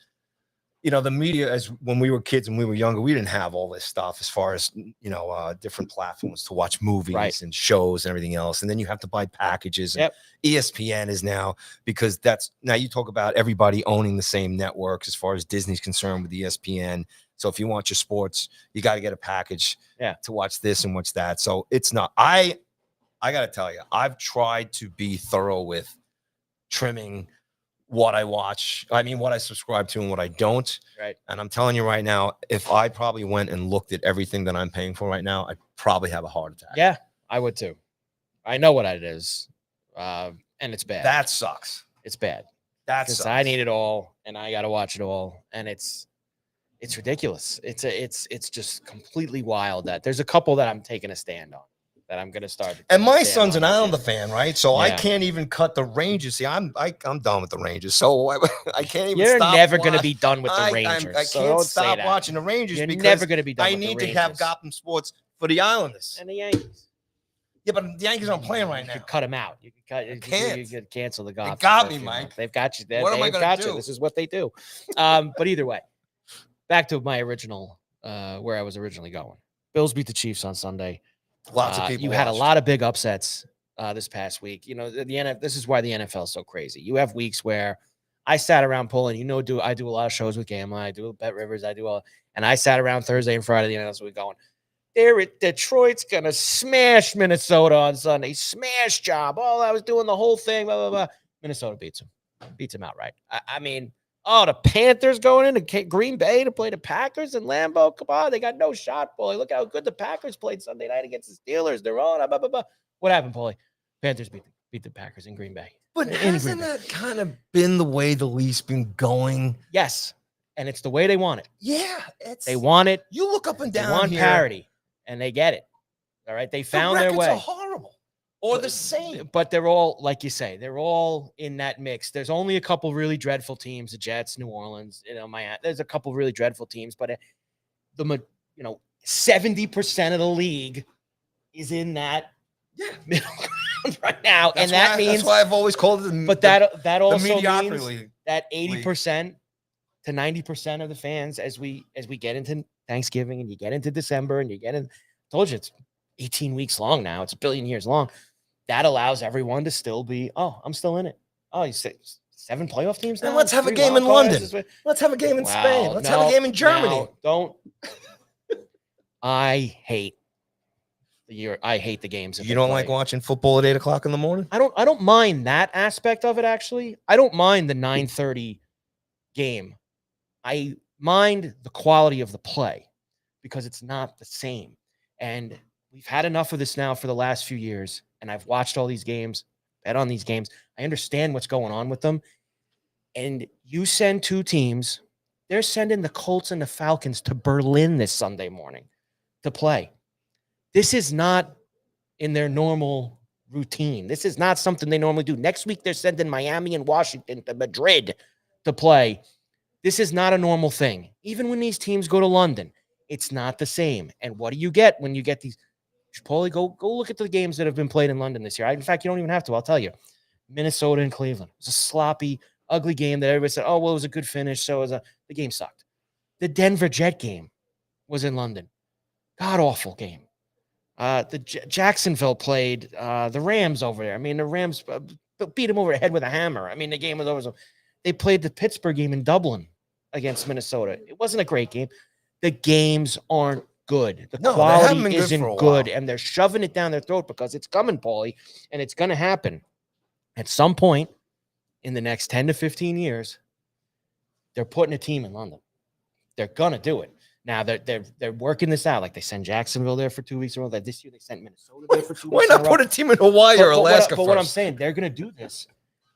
the media. As when we were kids and we were younger, we didn't have all this stuff as far as, different platforms to watch movies and shows and everything else. And then you have to buy packages. And ESPN is now, because now you talk about everybody owning the same networks as far as Disney's concerned with ESPN. So if you want your sports, you got to get a package to watch this and watch that. So it's not, I got to tell you, I've tried to be thorough with trimming what I watch. I mean, what I subscribe to and what I don't. Right. And I'm telling you right now, if I probably went and looked at everything that I'm paying for right now, I'd probably have a heart attack. Yeah, I would too. I know what it is. And it's bad. That sucks. It's bad. That sucks. I need it all, and I got to watch it all. And it's ridiculous. It's just completely wild that there's a couple that I'm taking a stand on, that I'm going to start. And my son's an Islander fan, right? So I can't even cut the Rangers. See, I'm done with the Rangers. So I can't even You're never going to be done with the Rangers. I can't stop watching the Rangers. You're because never going to be done I with the need Rangers. to have Gotham Sports for the Islanders. And the Yankees. Yeah, but the Yankees aren't playing right now. You could cut them out. You could cancel the Gotham. They got me, Mike. They've got you. What am I going to do? This is what they do. But either way, back to my original, where I was originally going. Bills beat the Chiefs on Sunday. Lots of people. You had a lot of big upsets this past week. This is why the NFL is so crazy. You have weeks where I sat around pulling, I do a lot of shows with gambling. I do Bet Rivers. And I sat around Thursday and Friday. That's what we're going. Detroit's going to smash Minnesota on Sunday. Smash job. Oh, I was doing the whole thing. Blah, blah, blah. Minnesota beats them outright. I mean, the Panthers going into Green Bay to play the Packers and Lambeau. Come on, they got no shot, Paulie. Look how good the Packers played Sunday night against the Steelers. They're on. Blah, blah, blah. What happened, Paulie? Panthers beat the Packers in Green Bay. But hasn't that kind of been the way the Leafs been going? Yes, and it's the way they want it. Yeah, they want it. You look up and down. They want parity. And they get it. All right. They found their way. Are horrible or the same. But they're all, like you say, they're all in that mix. There's only a couple really dreadful teams, the Jets, New Orleans, Miami. There's a couple really dreadful teams, but 70% of the league is in that middle ground right now. That's why I've always called it that also mediocrity means league. That 80% to 90% of the fans as we get into Thanksgiving and you get into December and I told you it's 18 weeks long now. It's a billion years long. That allows everyone to still be, I'm still in it. Oh, you said 7 playoff teams now? And let's have a game in London. Let's have a game in Spain. Let's have a game in Germany. I hate the games. You don't like watching football at 8:00 in the morning? I don't mind that aspect of it, actually. I don't mind the 9:30 game. I mind the quality of the play because it's not the same. And we've had enough of this now for the last few years. And I've watched all these games, bet on these games. I understand what's going on with them. And you send 2 teams, they're sending the Colts and the Falcons to Berlin this Sunday morning to play. This is not in their normal routine. This is not something they normally do. Next week, they're sending Miami and Washington to Madrid to play. This is not a normal thing. Even when these teams go to London, it's not the same. And what do you get when you get these? Paulie, go look at the games that have been played in London this year. In fact, you don't even have to. I'll tell you. Minnesota and Cleveland. It was a sloppy, ugly game that everybody said, it was a good finish. So the game sucked. The Denver Jet game was in London. God-awful game. Jacksonville played the Rams over there. I mean, the Rams beat them over the head with a hammer. I mean, the game was over. They played the Pittsburgh game in Dublin against Minnesota. It wasn't a great game. The games aren't good. The quality isn't good, and they're shoving it down their throat because it's coming, Paulie, and it's going to happen. At some point in the next 10 to 15 years, they're putting a team in London. They're going to do it. Now they're working this out. Like they send Jacksonville there for 2 weeks in a row. This year they sent Minnesota there for 2 weeks. Why not put a team in Hawaii or Alaska? But what I'm saying, they're going to do this,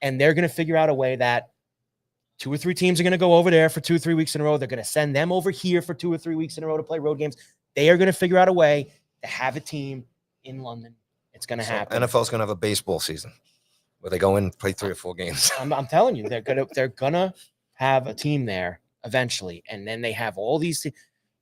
and they're going to figure out a way that 2 or 3 teams are going to go over there for 2 or 3 weeks in a row. They're going to send them over here for 2 or 3 weeks in a row to play road games. They are going to figure out a way to have a team in London. It's going to happen. NFL's going to have a baseball season where they go in and play 3 or 4 games. I'm telling you, they're gonna have a team there eventually, and then they have all these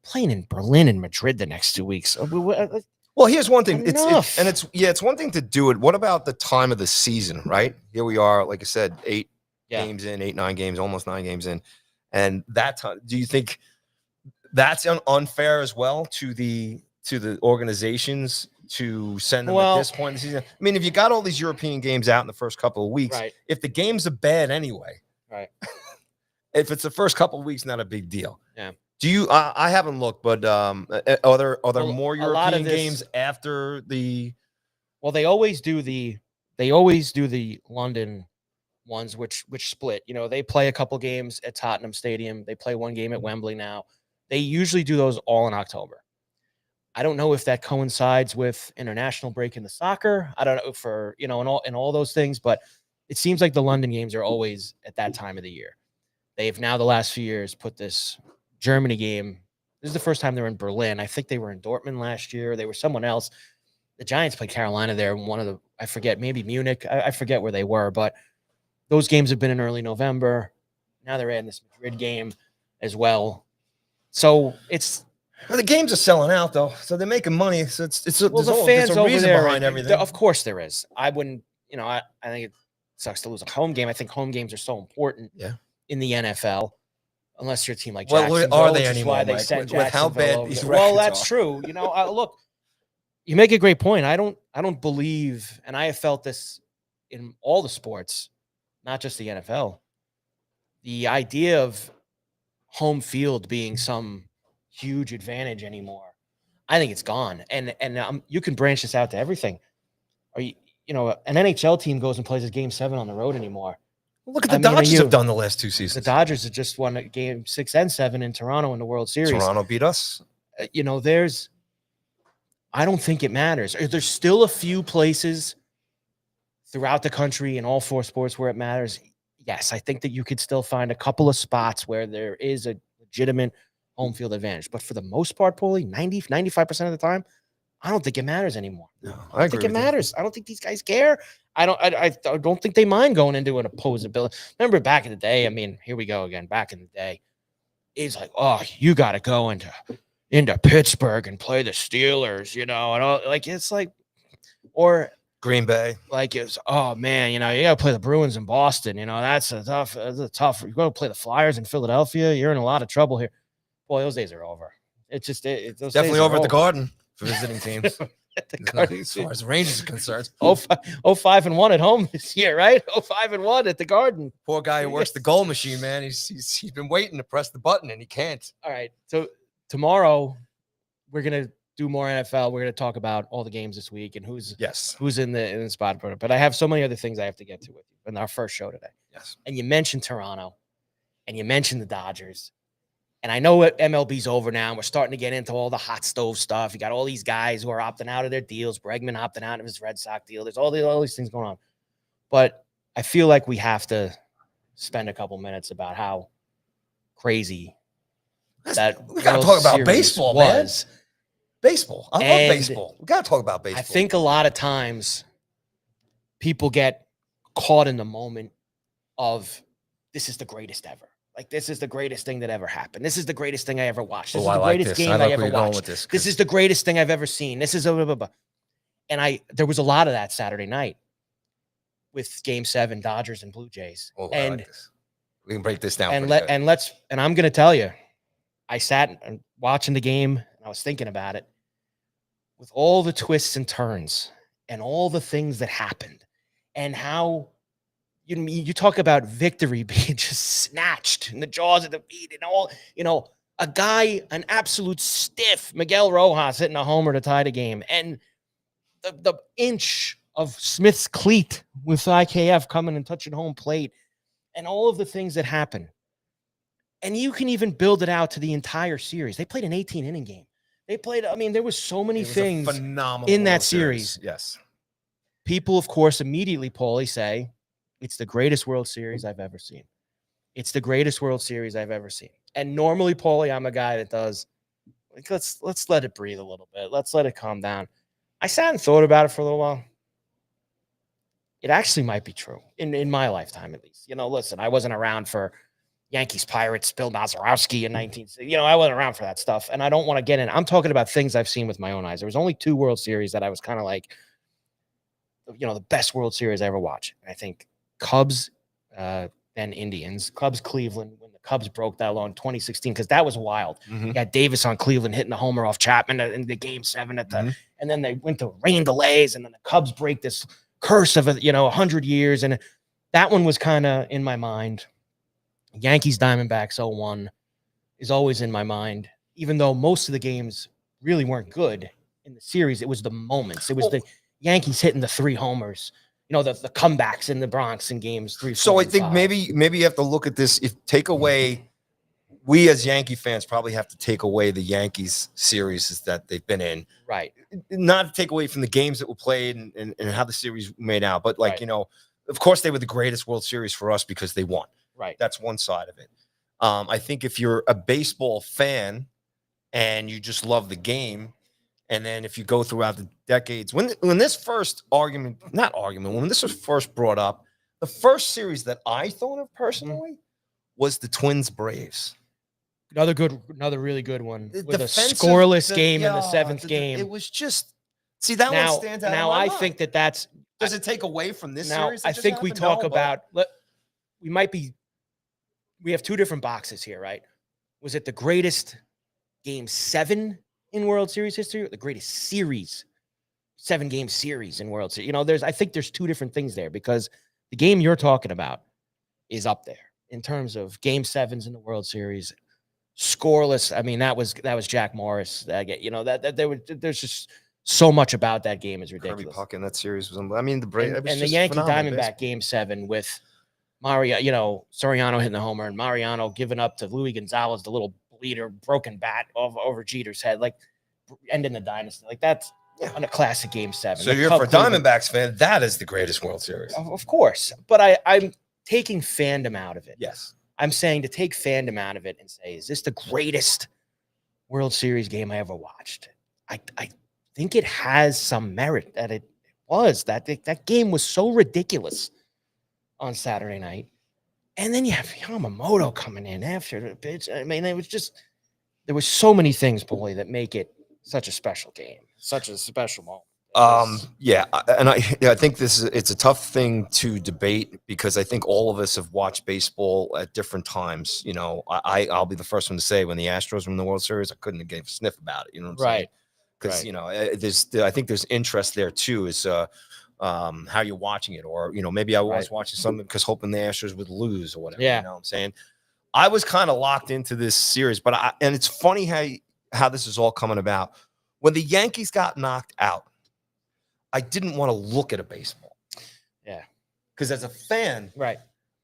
playing in Berlin and Madrid the next 2 weeks. Well, here's one thing. It's one thing to do it. What about the time of the season, right? Here we are, like I said, 8 games in, 8, 9 games, almost 9 games in. And that time, do you think that's unfair as well to the organizations to send them at this point in the season? I mean, if you got all these European games out in the first couple of weeks, if the games are bad anyway, if it's the first couple of weeks, not a big deal. Yeah. Do you? I haven't looked, but are there more European games after the? Well, they always do the London ones, which split. They play a couple games at Tottenham Stadium. They play 1 game at Wembley now. They usually do those all in October. I don't know if that coincides with international break in the soccer. I don't know for and all those things, but it seems like the London games are always at that time of the year. They've now the last few years put this Germany game. This is the first time they're in Berlin. I think they were in Dortmund last year. They were someone else. The Giants played Carolina there. I forget, maybe Munich. I forget where they were, but those games have been in early November. Now they're adding this Madrid game as well. So the games are selling out though, so they're making money. So there's a reason behind everything. Of course there is. I wouldn't. I think it sucks to lose a home game. I think home games are so important. In the NFL, unless you're a team like Jacksonville, are they anymore? Why they send with how bad these records Well, that's true. Look, you make a great point. I don't believe, and I have felt this in all the sports, not just the NFL. the idea of home field being some huge advantage anymore, I think it's gone. And you can branch this out to everything. Are you know, an NHL team goes and plays a game 7 on the road anymore. Look at the Dodgers have done the last 2 seasons. The Dodgers have just won game 6 and 7 in Toronto in the World Series. Toronto beat us. You know, I don't think it matters. There's still a few places throughout the country in all 4 sports where it matters. Yes, I think that you could still find a couple of spots where there is a legitimate home field advantage. But for the most part, Paulie, 95% of the time, I don't think it matters anymore. No, I don't think it matters. I don't think these guys care. I don't think they mind going into an opposing building. Remember back in the day, I mean, here we go again. Back in the day, it's like, oh, you got to go into Pittsburgh and play the Steelers, you know, and all, like, it's like, or Green Bay. Like, it's, oh man, you know, you got to play the Bruins in Boston. You know, that's a tough. You got to play the Flyers in Philadelphia. You're in a lot of trouble here. Boy, those days are over. It's just those definitely over at the Garden for visiting teams. At the Garden, as far as the Rangers are concerned. 5-1 at home this year, right? 5-1 at the Garden. Poor guy who works the goal machine, man. He's been waiting to press the button and he can't. All right, so tomorrow we're gonna do more NFL. We're gonna talk about all the games this week and who's in the spot. But I have so many other things I have to get to with you in our first show today. Yes, and you mentioned Toronto, and you mentioned the Dodgers. And I know what MLB's over now, and we're starting to get into all the hot stove stuff. You got all these guys who are opting out of their deals. Bregman opting out of his Red Sox deal. There's all these things going on. But I feel like we have to spend a couple minutes about how crazy that we got to talk about baseball, was. Man. Baseball. I love baseball. We got to talk about baseball. I think a lot of times people get caught in the moment of this is the greatest ever. Like, this is the greatest thing that ever happened. This is the greatest thing I ever watched. This is the greatest game I ever watched. This is the greatest thing I've ever seen. This is and there was a lot of that Saturday night with Game 7, Dodgers and Blue Jays. Oh, and I like this. We can break this down. And I'm going to tell you, I sat and watching the game and I was thinking about it with all the twists and turns and all the things that happened and how you talk about victory being just snatched in the jaws of defeat and all, you know, a guy, an absolute stiff, Miguel Rojas hitting a homer to tie the game. And the inch of Smith's cleat with IKF coming and touching home plate and all of the things that happen. And you can even build it out to the entire series. They played an 18-inning game. There was so many things in that series. Yes. People, of course, immediately, Paulie, say, it's the greatest World Series I've ever seen. It's the greatest World Series I've ever seen. And normally, Paulie, I'm a guy that does, like, let's let it breathe a little bit. Let's let it calm down. I sat and thought about it for a little while. It actually might be true in my lifetime, at least. You know, listen, I wasn't around for Yankees, Pirates, Bill Mazeroski in 1960. You know, I wasn't around for that stuff. And I don't want to get in. I'm talking about things I've seen with my own eyes. There was only 2 World Series that I was kind of like, you know, the best World Series I ever watched. And I think Cubs and Indians, Cubs Cleveland, when the Cubs broke that law in 2016, because that was wild. Mm-hmm. You got Davis on Cleveland hitting the homer off Chapman in the Game 7 at the, and then they went to rain delays, and then the Cubs break this curse of 100 years, and that one was kind of in my mind. Yankees Diamondbacks 0-1 is always in my mind, even though most of the games really weren't good in the series. It was the moments. It was the Yankees hitting the 3 homers. You know, the comebacks in the Bronx in games 3, 4, so I think 5. maybe you have to look at this. We as Yankee fans probably have to take away the Yankees series that they've been in. Right. Not to take away from the games that were played and how the series made out. But, like, right. You know, of course they were the greatest World Series for us because they won. Right. That's one side of it. I think if you're a baseball fan and you just love the game, and then if you go throughout the decades, when this first when this was first brought up, the first series that I thought of personally was the Twins Braves. Another really good one with a scoreless game in the 7th game. It was just that one stands out. Now I think that's. Does it take away from this now, series? I think we talk about. We have 2 different boxes here, right? Was it the greatest Game 7 in World Series history, or the greatest series, 7-game series in World Series? You know, I think there's 2 different things there, because the game you're talking about is up there. in terms of Game 7s in the World Series, scoreless. I mean, that was Jack Morris. There's just so much about that game is ridiculous. Kirby Puck in that series was unbelievable. I mean, and the Yankee Diamondback Game 7 with Mario, Soriano hitting the homer and Mariano giving up to Luis Gonzalez, the little bleeder, broken bat over Jeter's head, like ending the dynasty. Like that's on a classic Game 7. So you're for Diamondbacks fan, that is the greatest World Series. Of course. But I'm taking fandom out of it. Yes. I'm saying to take fandom out of it and say, is this the greatest World Series game I ever watched? I think it has some merit that it was. That game was so ridiculous on Saturday night. And then you have Yamamoto coming in after the pitch. I mean, there was so many things, Paulie, that make it such a special game, such a special moment. I think it's a tough thing to debate because I think all of us have watched baseball at different times. I'll be the first one to say when the Astros were in the World Series, I couldn't have gave a sniff about it. You know what I'm saying? Because I think there's interest there too. Is how you're watching it, or maybe I was watching something because hoping the Astros would lose or whatever. Yeah. You know what I'm saying? I was kind of locked into this series, and it's funny how this is all coming about. When the Yankees got knocked out, I didn't want to look at a baseball. Yeah. Because as a fan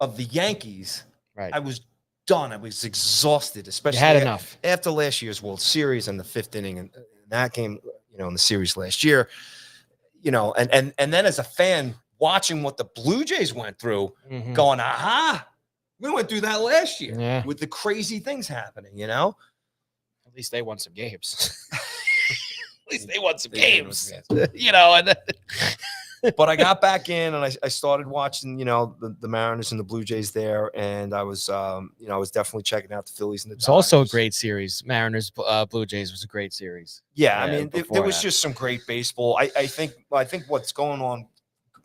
of the Yankees, I was done. I was exhausted, especially enough after last year's World Series and the fifth inning and that game, in the series last year. And then as a fan watching what the Blue Jays went through, going, we went through that last year with the crazy things happening, At least they won some games. At least they won some games. But I got back in and I started watching, the Mariners and the Blue Jays there, and I was definitely checking out the Phillies and the Dodgers. It's also a great series. Mariners, Blue Jays was a great series. Yeah, I mean, there was just some great baseball. I think what's going on,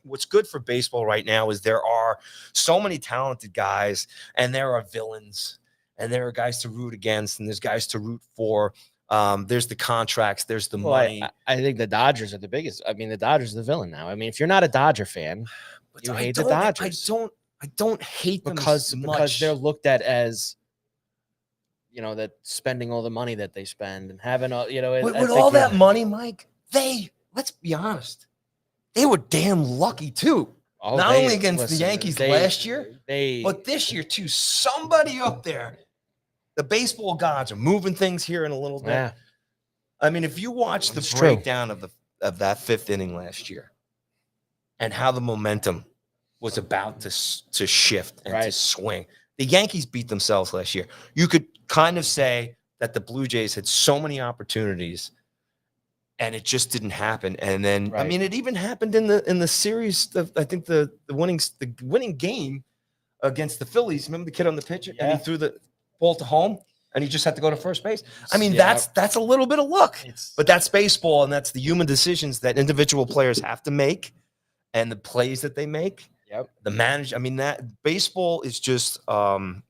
what's good for baseball right now is there are so many talented guys, and there are villains, and there are guys to root against, and there's guys to root for. There's the contracts, there's the money. I think the Dodgers are the biggest. I mean, the Dodgers are the villain now. I mean, if you're not a Dodger fan, you hate the Dodgers. I don't hate them because they're looked at as, that spending all the money that they spend and having with all that money, Mike. Let's be honest, they were damn lucky too. Not only against the Yankees last year, but this year too. Somebody up there. The baseball gods are moving things here in a little bit. Yeah. I mean, if you watch the breakdown of that fifth inning last year and how the momentum was about to shift and to swing, the Yankees beat themselves last year. You could kind of say that the Blue Jays had so many opportunities and it just didn't happen. And then, I mean, it even happened in the series. I think the winning game against the Phillies. Remember the kid on the pitch and he threw the ball to home, and he just had to go to first base. I mean, that's a little bit of luck, but that's baseball, and that's the human decisions that individual players have to make, and the plays that they make. The manage. I mean, that baseball is just. I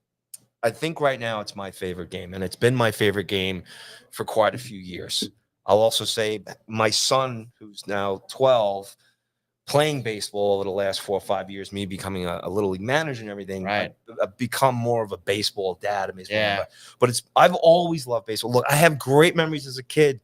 think right now it's my favorite game, and it's been my favorite game for quite a few years. I'll also say my son, who's now 12. Playing baseball over the last 4 or 5 years, me becoming a little league manager and everything, I've become more of a baseball dad. But I've always loved baseball. Look, I have great memories as a kid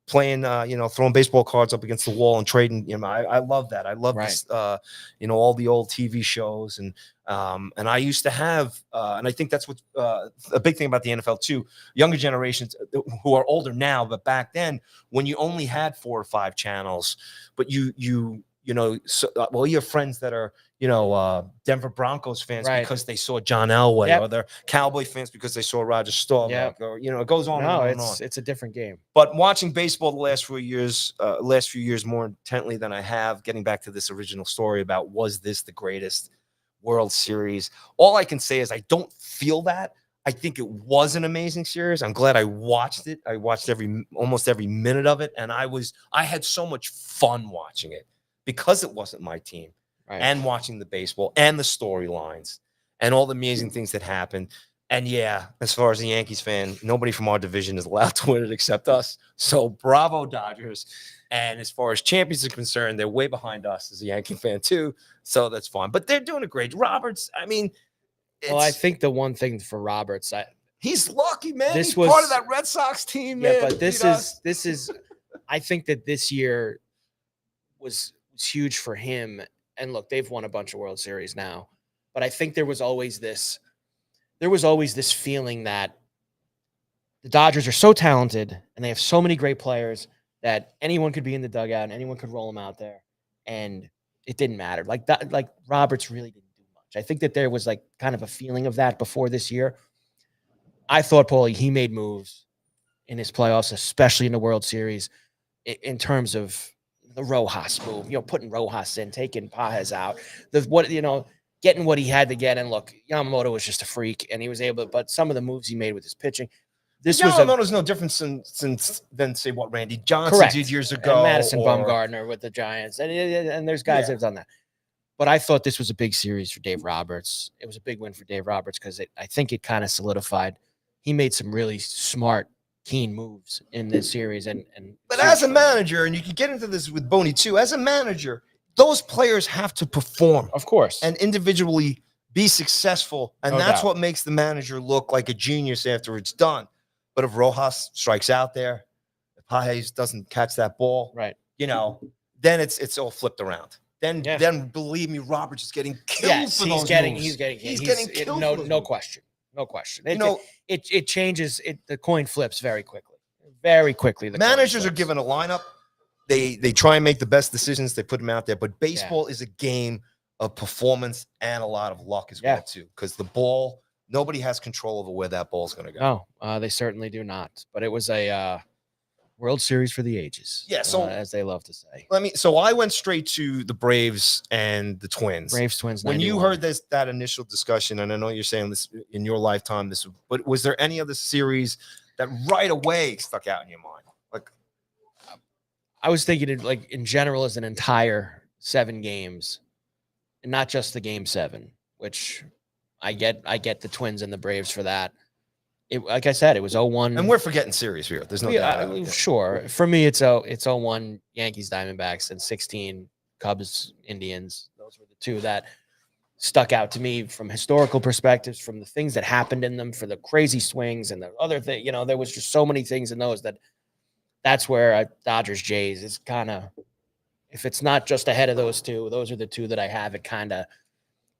playing, throwing baseball cards up against the wall and trading. I love that. I love this, all the old TV shows and I used to have, and I think that's what a big thing about the NFL too. Younger generations who are older now, but back then when you only had 4 or 5 channels, but you have friends that are, Denver Broncos fans because they saw John Elway, or they're Cowboy fans because they saw Roger Staubach, or, it goes on and on and on. It's a different game. But watching baseball the last few years more intently than I have, getting back to this original story about was this the greatest World Series? All I can say is I don't feel that. I think it was an amazing series. I'm glad I watched it. I watched almost every minute of it, and I had so much fun watching it. Because it wasn't my team, and watching the baseball and the storylines and all the amazing things that happened. And as far as the Yankees fan, nobody from our division is allowed to win it except us. So bravo, Dodgers. And as far as champions are concerned, they're way behind us as a Yankee fan too. So that's fine. But they're doing a great. Roberts, I mean, Well, I think the one thing for Roberts, he's lucky, man. This He's was part of that Red Sox team, yeah, man. but this is. I think that this year was huge for him. And look, they've won a bunch of World Series now, but I think there was always this feeling that the Dodgers are so talented and they have so many great players that anyone could be in the dugout and anyone could roll them out there, and it didn't matter. Like that, like Roberts really didn't do much. I think that there was like kind of a feeling of that before this year. I thought, Paulie, he made moves in his playoffs, especially in the World Series, in terms of the Rojas move, putting Rojas in, taking Pages out, getting what he had to get. And look, Yamamoto was just a freak, and he was able to, but some of the moves he made with his pitching, Yamamoto's no different than say what Randy Johnson did years ago, and Madison Bumgarner with the Giants, and there's guys that have done that. But I thought this was a big series for Dave Roberts. It was a big win for Dave Roberts because I think it kind of solidified. He made some really smart, keen moves in this series. But as a manager, and you can get into this with Boney too, as a manager, those players have to perform, of course, and individually be successful. And that's what makes the manager look like a genius after it's done. But if Rojas strikes out there, if Pages doesn't catch that ball, right, then it's all flipped around. Then believe me, Roberts is getting killed for those moves. He's getting killed. No question. It changes. The coin flips very quickly. Very quickly. The managers are given a lineup. They try and make the best decisions. They put them out there. But baseball is a game of performance and a lot of luck as well too. Because the ball, nobody has control over where that ball's going to go. No, they certainly do not. But it was a World Series for the ages. Yeah, so as they love to say. So I went straight to the Braves and the Twins. Braves, Twins. When 91. you heard that initial discussion, and I know you're saying this in your lifetime, but was there any other series that right away stuck out in your mind? Like, I was thinking, like in general, as an entire 7 games, and not just the Game 7, which I get the Twins and the Braves for that. Like I said, it was 0-1. And we're forgetting series here. There's no doubt. Sure. For me, it's 0-1 Yankees, Diamondbacks, and 16 Cubs, Indians. Those were the two that stuck out to me from historical perspectives, from the things that happened in them, for the crazy swings and the other thing. There was just so many things in those that's where Dodgers, Jays is kind of, if it's not just ahead of those two, those are the two that I have it kind of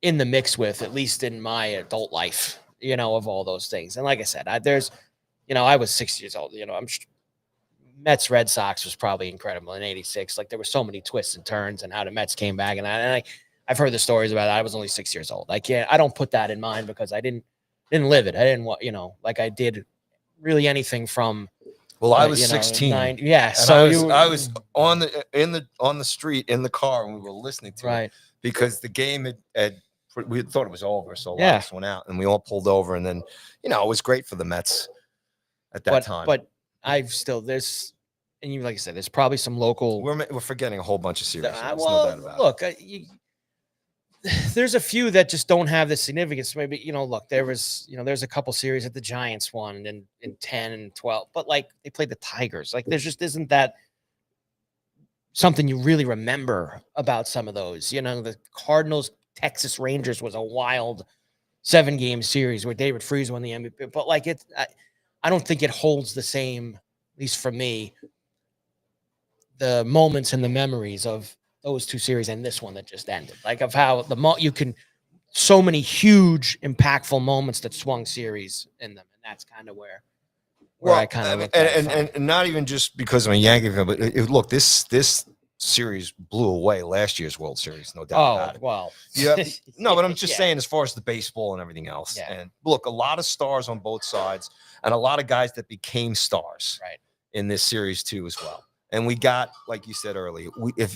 in the mix with, at least in my adult life. Of all those things. And like I said, I was 6 years old. Mets Red Sox was probably incredible in '86. Like there were so many twists and turns and how the Mets came back. And I've heard the stories about that. I was only 6 years old. I don't put that in mind because I didn't live it. I didn't want, like I did really anything from. Well, I was 16. 9, yeah. And so I was on the street in the car and we were listening to it because the game had we thought it was over, so last one out, and we all pulled over, and then it was great for the Mets at that time. But I've still there's, and you like I said, there's probably some local. We're forgetting a whole bunch of series. No doubt about look, there's a few that just don't have the significance. Maybe look, there's a couple series that the Giants won in 10 and 12, but like they played the Tigers. Like there just isn't that something you really remember about some of those. The Cardinals. Texas Rangers was a wild 7-game series where David Freese won the MVP. But like I don't think it holds the same, at least for me, the moments and the memories of those two series and this one that just ended. Like of how so many huge, impactful moments that swung series in them, and that's kind of where I kind of look at it. And not even just because I'm a Yankee fan, but look, this series blew away last year's World Series, no doubt about it. Well, no, but I'm just saying as far as the baseball and everything else. Yeah. And look, a lot of stars on both sides, and a lot of guys that became stars in this series too as well. And we got, like you said earlier,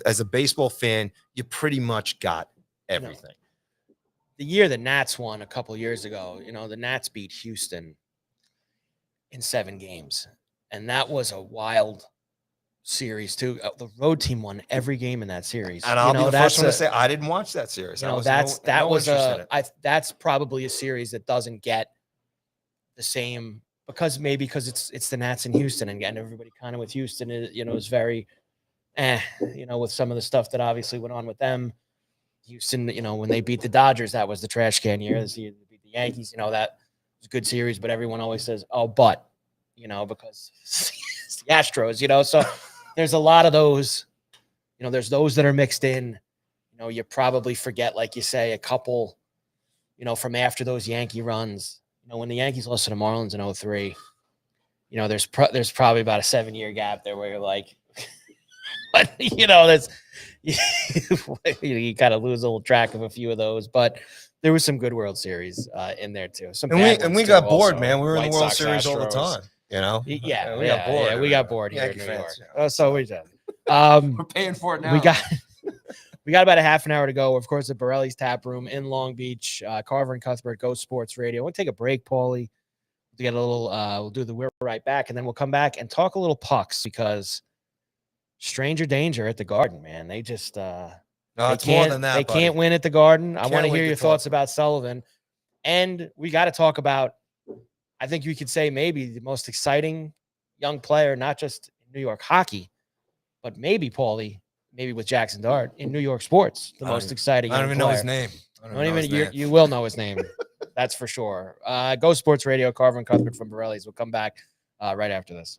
as a baseball fan, you pretty much got everything. The year the Nats won a couple years ago, the Nats beat Houston in 7 games, and that was a wild series too. The road team won every game in that series, and I'll be the first one to say I didn't watch that series. That's probably a series that doesn't get the same because it's the Nats in Houston, and everybody kind of with Houston is very with some of the stuff that obviously went on with them. Houston, when they beat the Dodgers, that was the trash can year. They beat the Yankees, that was a good series, but everyone always says, oh, but, because it's the Astros, so there's a lot of those, there's those that are mixed in, you probably forget, like you say, a couple, from after those Yankee runs, when the Yankees lost to the Marlins in 2003, there's probably about a 7-year gap there where you're like, but that's you kind of lose a little track of a few of those, but there was some good World Series in there too. We got bored, man. We were in the World Series all the time. Yeah, we got bored. Yeah, we got bored here in New York. So we did. We're paying for it now. We got about a half an hour to go. Of course, at Borrelli's Taproom in Long Beach. Carver and Cuthbert, Go Sports Radio. We'll take a break, Paulie. To get a little, we'll do the We're Right Back, and then we'll come back and talk a little pucks because stranger danger at the Garden, man. They just it's more than that. They can't win at the Garden. I want to hear your thoughts about Sullivan, and we got to talk about. I think you could say maybe the most exciting young player, not just in New York hockey, but maybe Paulie, maybe with Jackson Dart in New York sports, the most exciting. I don't even know his name. You will know his name. That's for sure. Go Sports Radio, Carver and Cuthbert from Borrelli's. We'll come back right after this.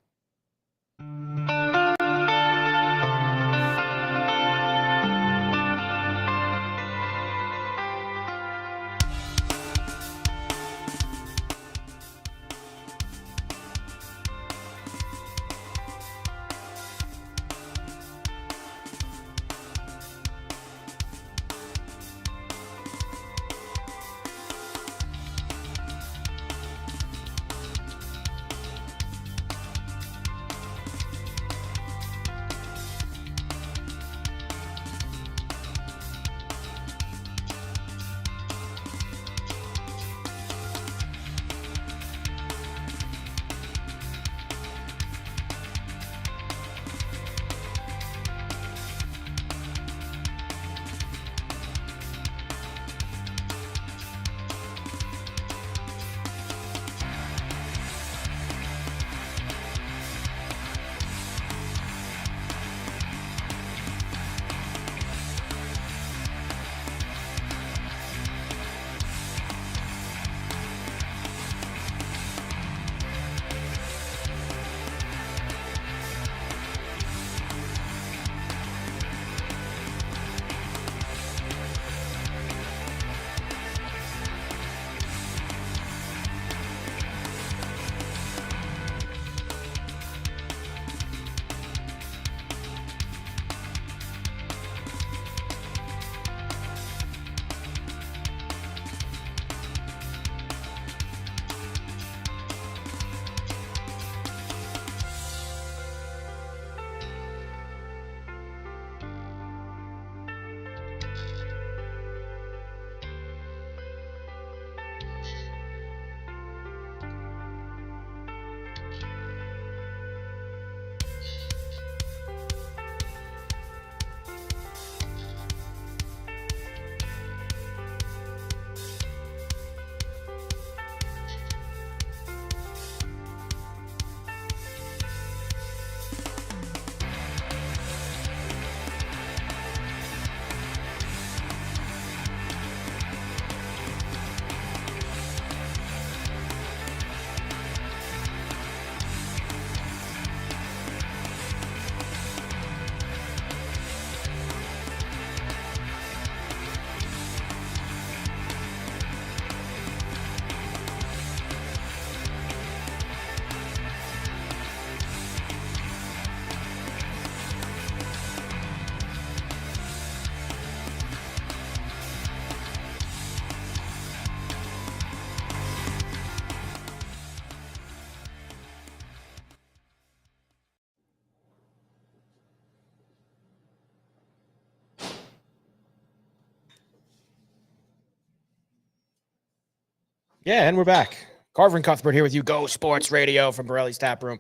Yeah, and we're back. Carver and Cuthbert here with you. Go Sports Radio from Borrelli's Taproom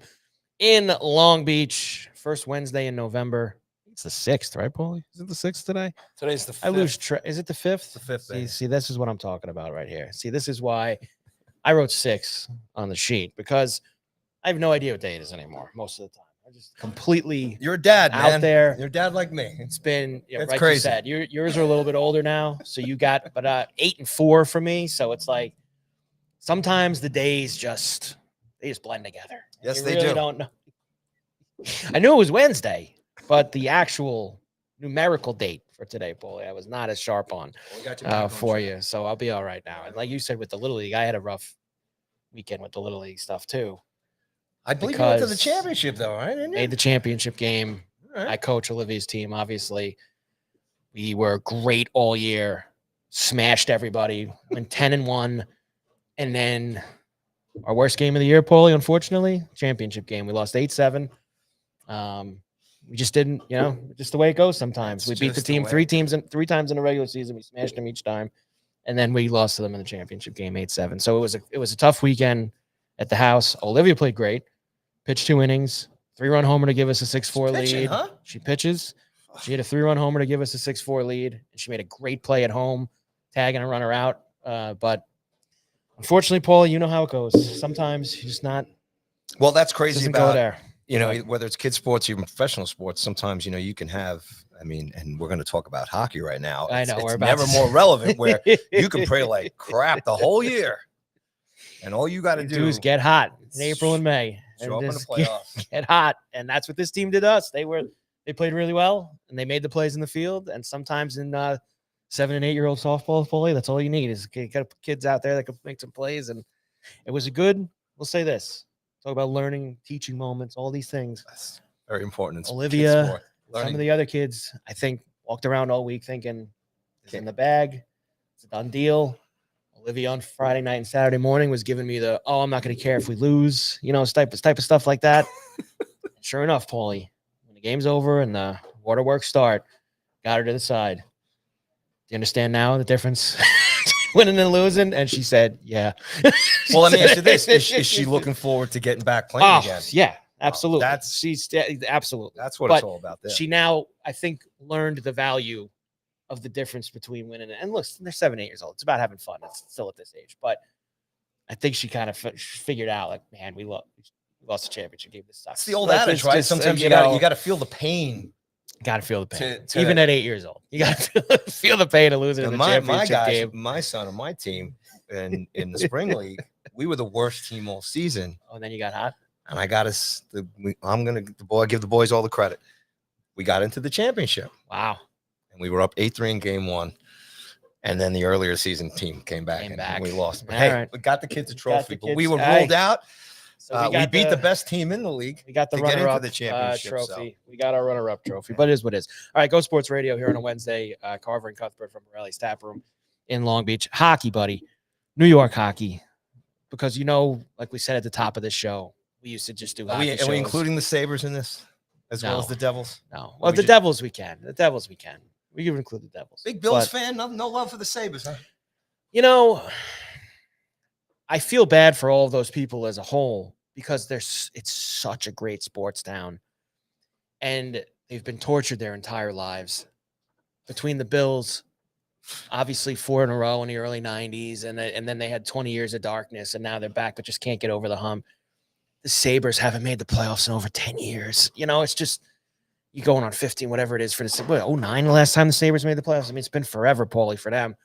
in Long Beach. First Wednesday in November. It's the 6th, right, Paulie? Is it the 6th today? Today's the 5th. I lose track. Is it the 5th? The 5th. See, this is what I'm talking about right here. See, this is why I wrote 6 on the sheet, because I have no idea what day it is anymore most of the time. I just completely You're a dad, out man. there. You're a dad like me. It's been It's like crazy. you said, yours are a little bit older now, so you got 8 and 4 for me. So it's like sometimes the days just blend together. Yes, you they really do. Don't know. I knew it was Wednesday, but the actual numerical date for today, Paulie, I was not as sharp on for you. So I'll be all right now. And like you said, with the Little League, I had a rough weekend with the Little League stuff too. I believe you went to the championship, though, right? Made the championship game. Right. I coach Olivia's team, obviously. We were great all year, smashed everybody, went 10-1. And then our worst game of the year, Paulie, unfortunately, championship game. We lost 8-7. We just didn't, just the way it goes sometimes. We beat the team three times in the regular season. We smashed them each time. And then we lost to them in the championship game 8-7. So it was a tough weekend at the house. Olivia played great. Pitched 2 innings, 3-run homer to give us a 6-4 lead. Huh? She pitches. She had a 3-run homer to give us a 6-4 lead. And she made a great play at home, tagging a runner out. But unfortunately, Paul, you know how it goes. Sometimes you just not. Well, that's crazy about there. Whether it's kids sports or even professional sports, sometimes, you can have, and we're going to talk about hockey right now. I know. It's never more relevant where you can play like crap the whole year. And all you got to do is get hot in April and May. Show up in the playoffs. Get hot. And that's what this team did to us. They played really well, and they made the plays in the field. And sometimes in 7 and 8-year-old softball, that's all you need is you got kids out there that can make some plays. And it was we'll say this. Talk about learning, teaching moments, all these things. That's very important. Olivia, some of the other kids, I think, walked around all week thinking it's in the bag. It's a done deal. Olivia on Friday night and Saturday morning was giving me I'm not going to care if we lose, type of stuff like that. Sure enough, Paulie, when the game's over and the waterworks start, got her to the side. Do you understand now the difference? Winning and losing, and she said, "Yeah." Well, let me ask you this: is she looking forward to getting back playing again? Yeah, absolutely. Absolutely. That's what it's all about. There. She now, I think, learned the value of the difference between winning and look. They're 7, 8 years old. It's about having fun. It's still at this age, but I think she kind of figured out, like, man, we lost the championship game. This sucks. It's the old adage, right? Sometimes you got to feel the pain. Got to feel the pain. Even at 8 years old, you got to feel the pain of losing in the championship game. My son on my team in the spring league, we were the worst team all season. Oh, and then you got hot. And I got us. Give the boys all the credit. We got into the championship. Wow. And we were up 8-3 in game 1. And then the earlier season team came back and we lost. But hey, we got the kids a trophy. But we were ruled out. So we beat the best team in the league. We got the runner-up championship trophy. So. We got our runner-up trophy, but it is what it is. All right, Go Sports Radio here on a Wednesday. Carver and Cuthbert from Borrelli's Taproom in Long Beach. Hockey, buddy. New York hockey. Because, like we said at the top of the show, we used to just do hockey shows. Are we including the Sabres in this as well as the Devils? No. Well, the Devils we can. The Devils we can. We can include the Devils. Big Bills fan? No love for the Sabres, huh? I feel bad for all of those people as a whole. Because it's such a great sports town, and they've been tortured their entire lives. Between the Bills, obviously 4 in a row in the early 90s, and then they had 20 years of darkness, and now they're back, but just can't get over the hump. The Sabres haven't made the playoffs in over 10 years. It's just you going on 15, whatever it is for the 09 the last time the Sabres made the playoffs. It's been forever, Paulie, for them.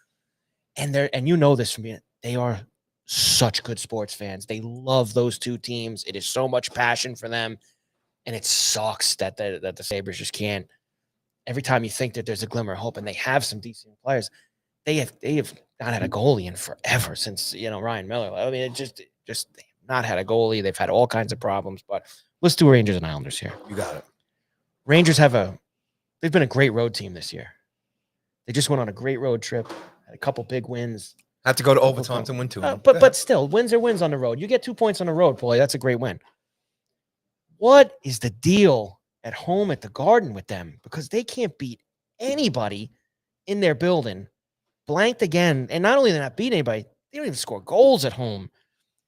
And this from me, they are such good sports fans. They love those two teams. It is so much passion for them, and it sucks that the Sabres just can't. Every time you think that there's a glimmer of hope, and they have some decent players, they have not had a goalie in forever since Ryan Miller. It just they have not had a goalie. They've had all kinds of problems. But let's do Rangers and Islanders here. You got it. Rangers they've been a great road team this year. They just went on a great road trip, had a couple big wins. Have to go to overtime to win 2. But still, wins are wins on the road. You get 2 points on the road, Paulie. That's a great win. What is the deal at home at the Garden with them? Because they can't beat anybody in their building. Blanked again. And not only did they not beat anybody, they don't even score goals at home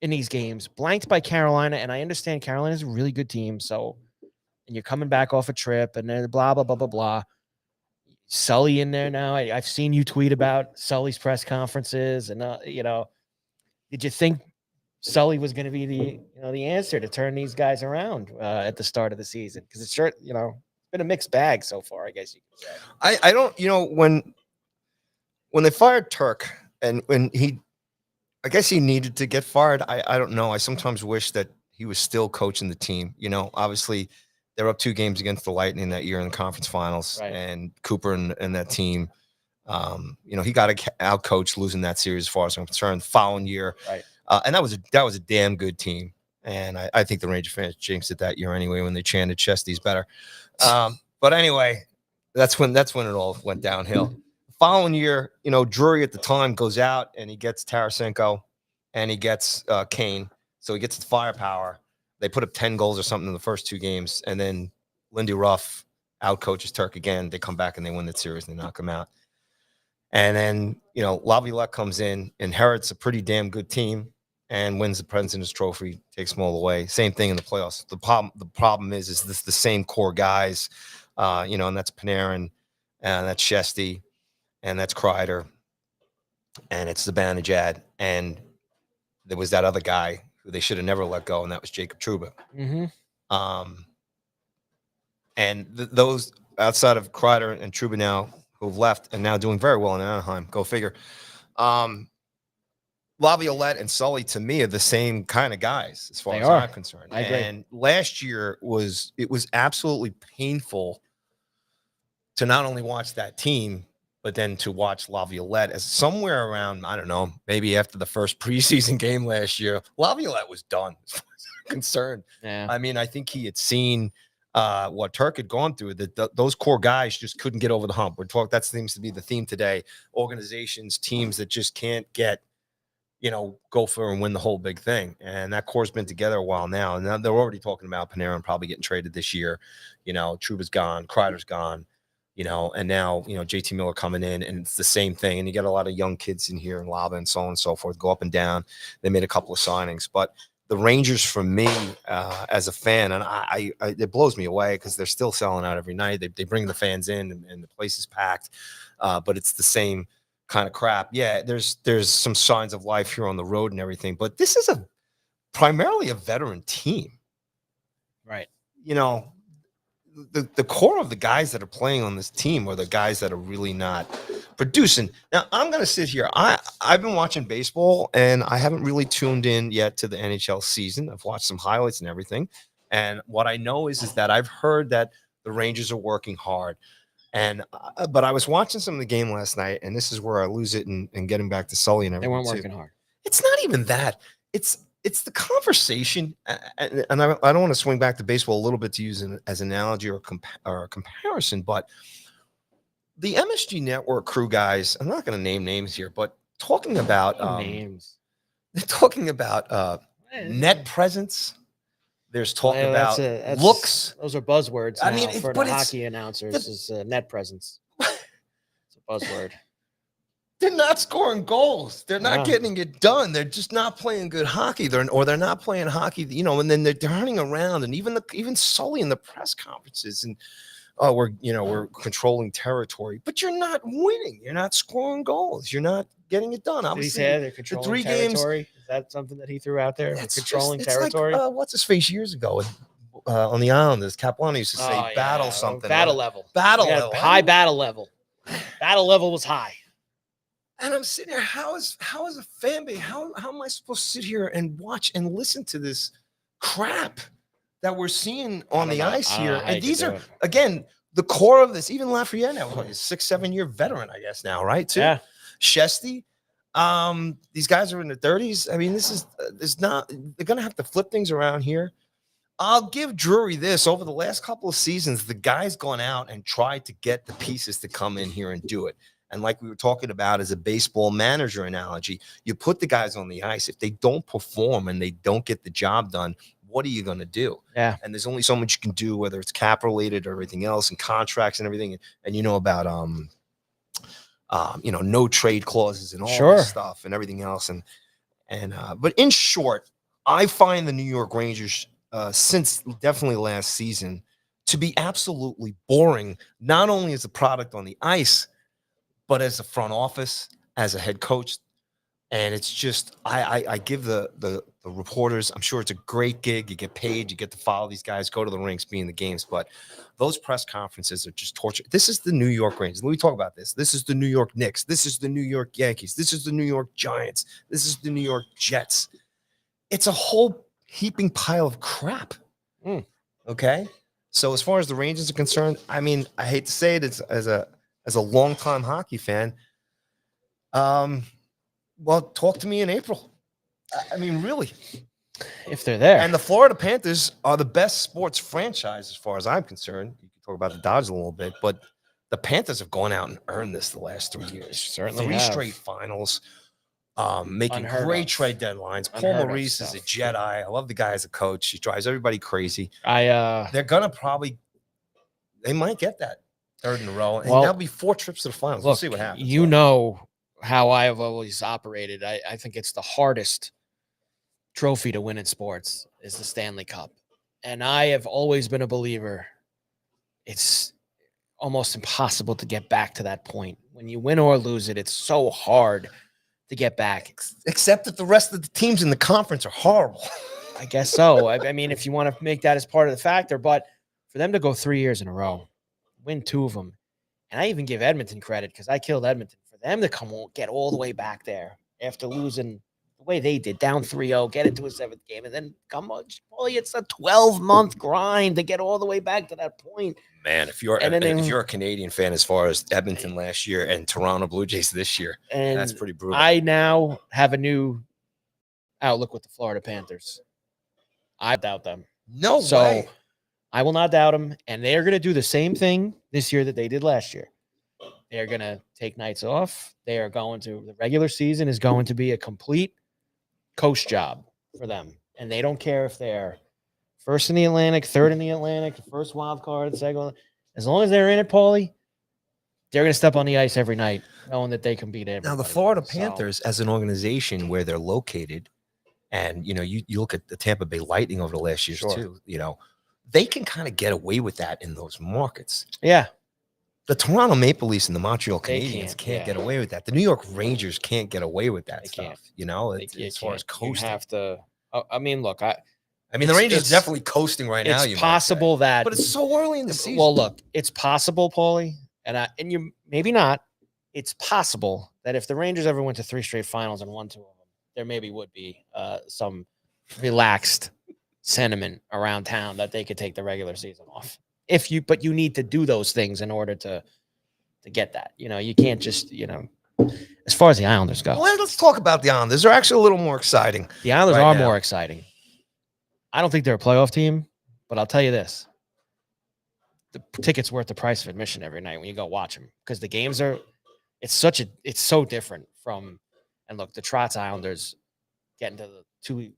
in these games. Blanked by Carolina. And I understand Carolina is a really good team. So, and you're coming back off a trip and then blah, blah, blah, blah, blah. Sully in there now. I've seen you tweet about Sully's press conferences, and did you think Sully was going to be the answer to turn these guys around at the start of the season? Because it's it's been a mixed bag so far, I guess you could say. I don't when they fired Turk and when I guess he needed to get fired. I don't know. I sometimes wish that he was still coaching the team. Obviously they're up 2 games against the Lightning that year in the conference finals, Right. and Cooper and that team. He got out coached losing that series as far as I'm concerned. The following year, right? And that was a damn good team. And I think the Ranger fans jinxed it that year anyway when they chanted Chesty's better. But anyway, that's when it all went downhill. The following year, Drury at the time goes out and he gets Tarasenko and he gets Kane. So he gets the firepower. They put up 10 goals or something in the first 2 games. And then Lindy Ruff out coaches Turk again. They come back and they win that series and they knock him out. And then, Laviolette comes in, inherits a pretty damn good team, and wins the President's Trophy, takes them all away. Same thing in the playoffs. The problem is this the same core guys, and that's Panarin, and that's Shesty, and that's Kreider, and it's Zibanejad, and there was that other guy who they should have never let go, and that was Jacob Trouba. Mm-hmm. And those outside of Kreider and Trouba now, who've left and now doing very well in Anaheim. Go figure. Laviolette and Sully, to me, are the same kind of guys as far as I'm concerned. I agree. And last year was absolutely painful to not only watch that team, but then to watch Laviolette as somewhere around, I don't know, maybe after the first preseason game last year, Laviolette was done as far as I'm concerned. Yeah. I mean, I think he had seen what Turk had gone through, that those core guys just couldn't get over the hump. That seems to be the theme today. Organizations, teams that just can't get, go for and win the whole big thing. And that core's been together a while now. And now they're already talking about Panarin probably getting traded this year. Trouba's gone, Kreider's gone, and now, JT Miller coming in, and it's the same thing. And you got a lot of young kids in here and Lava and so on and so forth, go up and down. They made a couple of signings, but the Rangers, for me, as a fan, and I it blows me away because they're still selling out every night. They bring the fans in, and the place is packed, but it's the same kind of crap. Yeah, there's some signs of life here on the road and everything, but this is primarily a veteran team, right? The core of the guys that are playing on this team are the guys that are really not producing. Now, I'm going to sit here. I've been watching baseball, and I haven't really tuned in yet to the NHL season. I've watched some highlights and everything. And what I know is that I've heard that the Rangers are working hard. But I was watching some of the game last night, and this is where I lose it and getting back to Sully and everything. They weren't working hard. It's not even that. It's the conversation, and I don't want to swing back to baseball a little bit to use as an analogy or a comparison, but the MSG Network crew guys, I'm not going to name names here, but talking about names. They're talking about net presence. There's talk about looks. Those are buzzwords. I mean, for the hockey announcers, is net presence. It's a buzzword. They're not scoring goals. They're not getting it done. They're just not playing good hockey. They're not playing hockey, and then they're turning around, and even Sully in the press conferences, and we're controlling territory, but you're not winning. You're not scoring goals. You're not getting it done. Did he say they're controlling territory? Is that something that he threw out there? Controlling territory? Like, what's his face years ago on the island? As Capuano used to say, battle something. Battle level. Battle level. High battle level. Battle level was high. And I'm sitting here, how is a fan base, how am I supposed to sit here and watch and listen to this crap that we're seeing on the ice here? And these are, again, the core of this. Even Lafreniere now, what, 6-7 year veteran, I guess now, right? Too. Yeah. Shesty. These guys are in their 30s. I mean, they're going to have to flip things around here. I'll give Drury this. Over the last couple of seasons, the guy's gone out and tried to get the pieces to come in here and do it. And like we were talking about as a baseball manager analogy, you put the guys on the ice. If they don't perform and they don't get the job done, what are you going to do? Yeah. And there's only so much you can do, whether it's cap related or everything else and contracts and everything. And about, no trade clauses and all this stuff and everything else. But in short, I find the New York Rangers since definitely last season to be absolutely boring, not only as a product on the ice, but as a front office, as a head coach. And it's just I give the reporters, I'm sure it's a great gig. You get paid, you get to follow these guys, go to the rinks, be in the games. But those press conferences are just torture. This is the New York Rangers. Let me talk about this. This is the New York Knicks. This is the New York Yankees. This is the New York Giants. This is the New York Jets. It's a whole heaping pile of crap. Okay. So as far as the Rangers are concerned, I mean, I hate to say it, it's as a longtime hockey fan. Well, talk to me in April. I mean, really. If they're there. And the Florida Panthers are the best sports franchise as far as I'm concerned. You can talk about the Dodgers a little bit, but the Panthers have gone out and earned this the last 3 years. Certainly Three have. Straight finals, making Unheard great of. trade deadlines. Paul Unheard of Maurice is a stuff. Jedi. I love the guy as a coach. He drives everybody crazy. They're gonna they might get that third in a row, and Well, that'll be 4 trips to the finals. We'll look, see what happens. You know how I have always operated. I think it's the hardest trophy to win in sports is the Stanley Cup. And I have always been a believer. It's almost impossible to get back to that point. When you win or lose it, it's so hard to get back. Except that the rest of the teams in the conference are horrible. I guess so. I mean, if you want to make that as part of the factor, but for them to go 3 years in a row, win 2 of them, and I even give Edmonton credit because I killed Edmonton. For them to get all the way back there after losing the way they did, down 3-0, get into a 7th game, and then come on, it's a 12-month grind to get all the way back to that point. Man, if you're a Canadian fan, as far as Edmonton last year and Toronto Blue Jays this year, that's pretty brutal. I now have a new outlook with the Florida Panthers. I doubt them. No way. I will not doubt them, and they are going to do the same thing this year that they did last year. They're going to take nights off. They are going to – the regular season is going to be a complete coast job for them, and they don't care if they're first in the Atlantic, third in the Atlantic, first wild card, second. As long as they're in it, Paulie, they're going to step on the ice every night knowing that they can beat everybody. Now, the Florida Panthers, as an organization where they're located, and, you look at the Tampa Bay Lightning over the last years too, they can kind of get away with that in those markets. Yeah. The Toronto Maple Leafs and the Montreal Canadiens can't get away with that. The New York Rangers can't get away with that stuff. As far as coasting. You have to. I mean, look, the Rangers are definitely coasting right now. It's possible that, but it's so early in the season. Well, look, it's possible, Paulie, and you maybe not. It's possible that if the Rangers ever went to 3 straight finals and won 2 of them, there maybe would be some relaxed sentiment around town that they could take the regular season off. But you need to do those things in order to get that. You can't just, as far as the Islanders go. Well, let's talk about the Islanders. They're actually a little more exciting. The Islanders are more exciting. I don't think they're a playoff team, but I'll tell you this. The ticket's worth the price of admission every night when you go watch them because the games it's so different from, and look, the Trotz Islanders getting to the two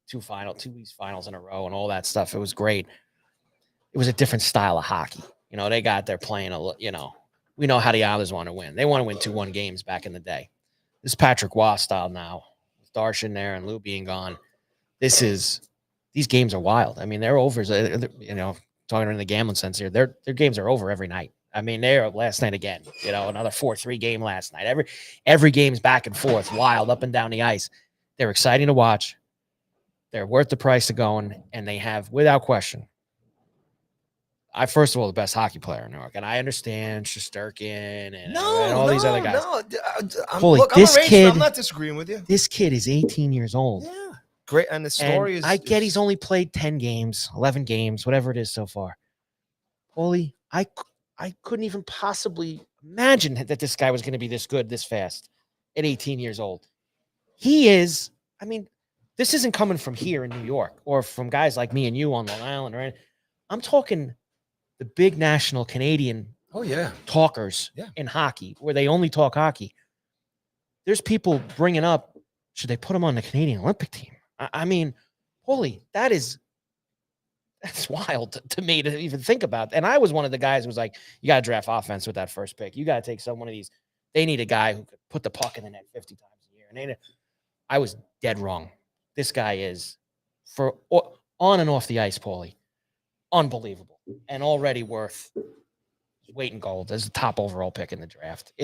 East finals in a row and all that stuff. It was great. It was a different style of hockey. They got there playing we know how the Islanders want to win. They want to win 2-1 games back in the day. This is Patrick Waugh style now. With Darshan there and Lou being gone. These games are wild. I mean, they're over. Talking in the gambling sense here, their games are over every night. I mean, they're last night again. Another 4-3 game last night. Every game's back and forth, wild, up and down the ice. They're exciting to watch. They're worth the price of going, and they have, without question, first of all, the best hockey player in New York, and I understand Shesterkin and all these other guys. I'm not disagreeing with you. This kid is 18 years old. Yeah, great, and the story is. I get he's only played 10 games, 11 games, whatever it is so far. Paulie, I couldn't even possibly imagine that this guy was going to be this good, this fast, at 18 years old. He is. I mean, this isn't coming from here in New York or from guys like me and you on Long Island or anything. I'm talking the big national Canadian talkers in hockey, where they only talk hockey. There's people bringing up, should they put him on the Canadian Olympic team? I mean, holy, that's wild to me to even think about. And I was one of the guys who was like, you got to draft offense with that first pick. You got to take one of these. They need a guy who could put the puck in the net 50 times a year. And I was dead wrong. This guy is, for on and off the ice, Paulie, unbelievable. And already worth weight in gold as the top overall pick in the draft.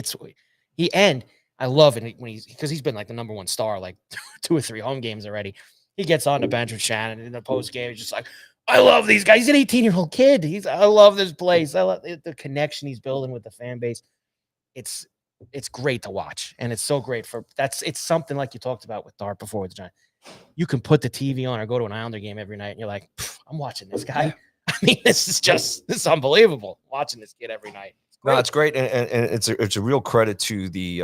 I love it when because he's been like the #1 star like 2 or 3 home games already. He gets on the bench with Shannon in the post game. He's just like, I love these guys. He's an 18-year-old kid. I love this place. I love the connection he's building with the fan base. It's great to watch, and it's so great it's something like you talked about with Dart before with John. You can put the TV on or go to an Islander game every night, and you're like, I'm watching this guy. Yeah. I mean, this is unbelievable watching this kid every night. No, it's great, and it's a real credit to the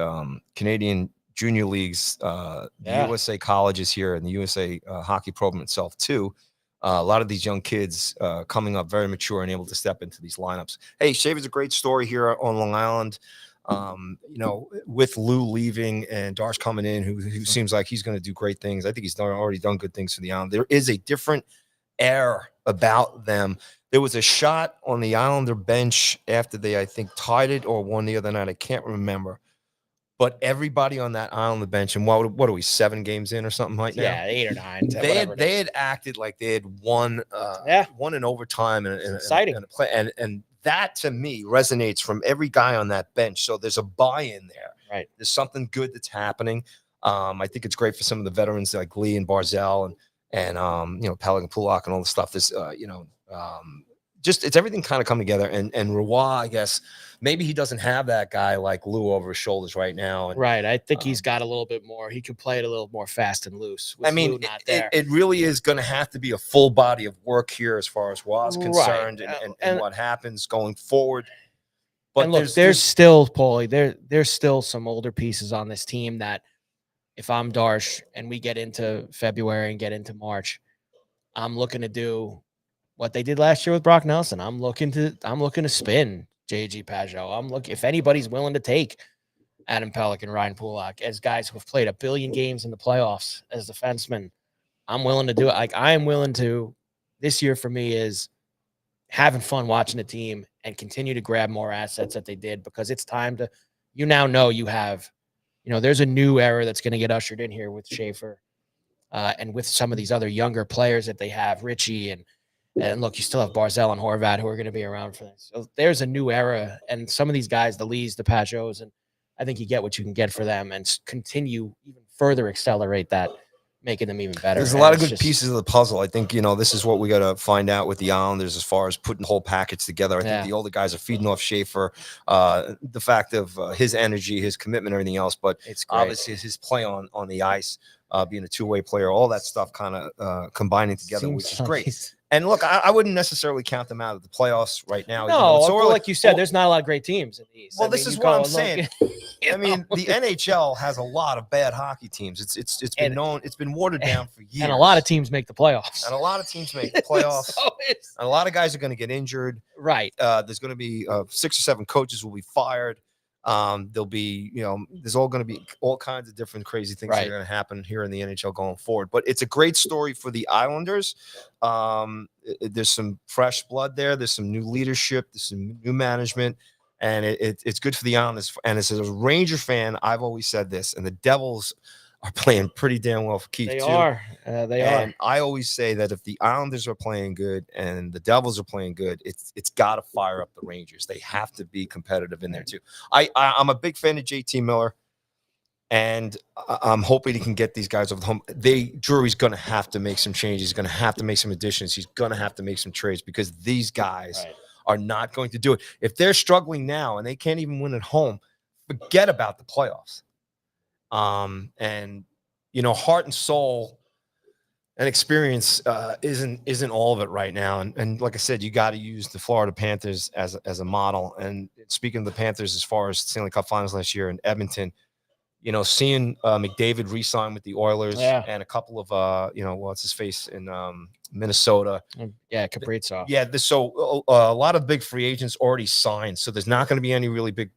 Canadian Junior Leagues, the USA colleges here, and the USA hockey program itself too. A lot of these young kids coming up very mature and able to step into these lineups. Hey, Shaver's a great story here on Long Island. With Lou leaving and Darsh coming in, who seems like he's going to do great things. I think he's already done good things for the Island. There is a different air about them. There was a shot on the Islander bench after they, I think, tied it or won the other night. I can't remember. But everybody on that Islander bench, and what are we, 7 games in or something like that? Yeah, 8 or 9. They had acted like they had won in overtime and exciting. And that to me resonates from every guy on that bench. So there's a buy-in there. Right. There's something good that's happening. I think it's great for some of the veterans like Lee and Barzell and Pellick and Pulak and all the stuff. This just it's everything kind of come together. And Roy, I guess maybe he doesn't have that guy like Lou over his shoulders right now. Right. I think he's got a little bit more. He could play it a little more fast and loose. I mean, it really is going to have to be a full body of work here as far as Roy's concerned and what happens going forward. But and look, there's still, Paulie, there's still some older pieces on this team that if I'm Darsh and we get into February and get into March, I'm looking to do what they did last year with Brock Nelson. I'm looking to spin JG Pajot. If anybody's willing to take Adam Pellick and Ryan Pulak as guys who have played 1 billion games in the playoffs as defensemen, I'm willing to do it. Like I am willing to. This year for me is having fun watching the team and continue to grab more assets that they did, because it's time to. You now know you have, there's a new era that's going to get ushered in here with Schaefer, and with some of these other younger players that they have, Richie and look, you still have Barzell and Horvat who are going to be around for this. So there's a new era, and some of these guys, the Lees, the Pajots, and I think you get what you can get for them and continue even further accelerate that, making them even better. There's a lot of good pieces of the puzzle. I think, this is what we got to find out with the Islanders as far as putting the whole package together. I think the older guys are feeding off Schaefer, the fact of his energy, his commitment, everything else, but it's obviously his play on the ice, being a two-way player, all that stuff kind of combining together, which is great. And look, I wouldn't necessarily count them out of the playoffs right now. No, it's like you said, there's not a lot of great teams in the East. Well, this is what I'm saying. I mean, the NHL has a lot of bad hockey teams. It's been known. It's been watered down for years. And a lot of teams make the playoffs. And a lot of guys are going to get injured. Right. There's going to be 6 or 7 coaches will be fired. There'll be, there's all going to be all kinds of different crazy things that are going to happen here in the NHL going forward. But it's a great story for the Islanders. There's some fresh blood there. There's some new leadership. There's some new management. And it's good for the Islanders. And as a Ranger fan, I've always said this, and the Devils are playing pretty damn well for Keith, They are. I always say that if the Islanders are playing good and the Devils are playing good, it's got to fire up the Rangers. They have to be competitive in there too. I'm a big fan of JT Miller, and I'm hoping he can get these guys over the hump. Drury's going to have to make some changes. He's going to have to make some additions. He's going to have to make some trades, because these guys are not going to do it. If they're struggling now and they can't even win at home, forget about the playoffs. And heart and soul and experience isn't all of it right now. And like I said, you got to use the Florida Panthers as a model. And speaking of the Panthers, as far as Stanley Cup Finals last year in Edmonton, seeing McDavid re-sign with the Oilers and a couple of what's his face in Minnesota. Yeah, Kaprizov. Yeah, so a lot of big free agents already signed. So there's not going to be any really big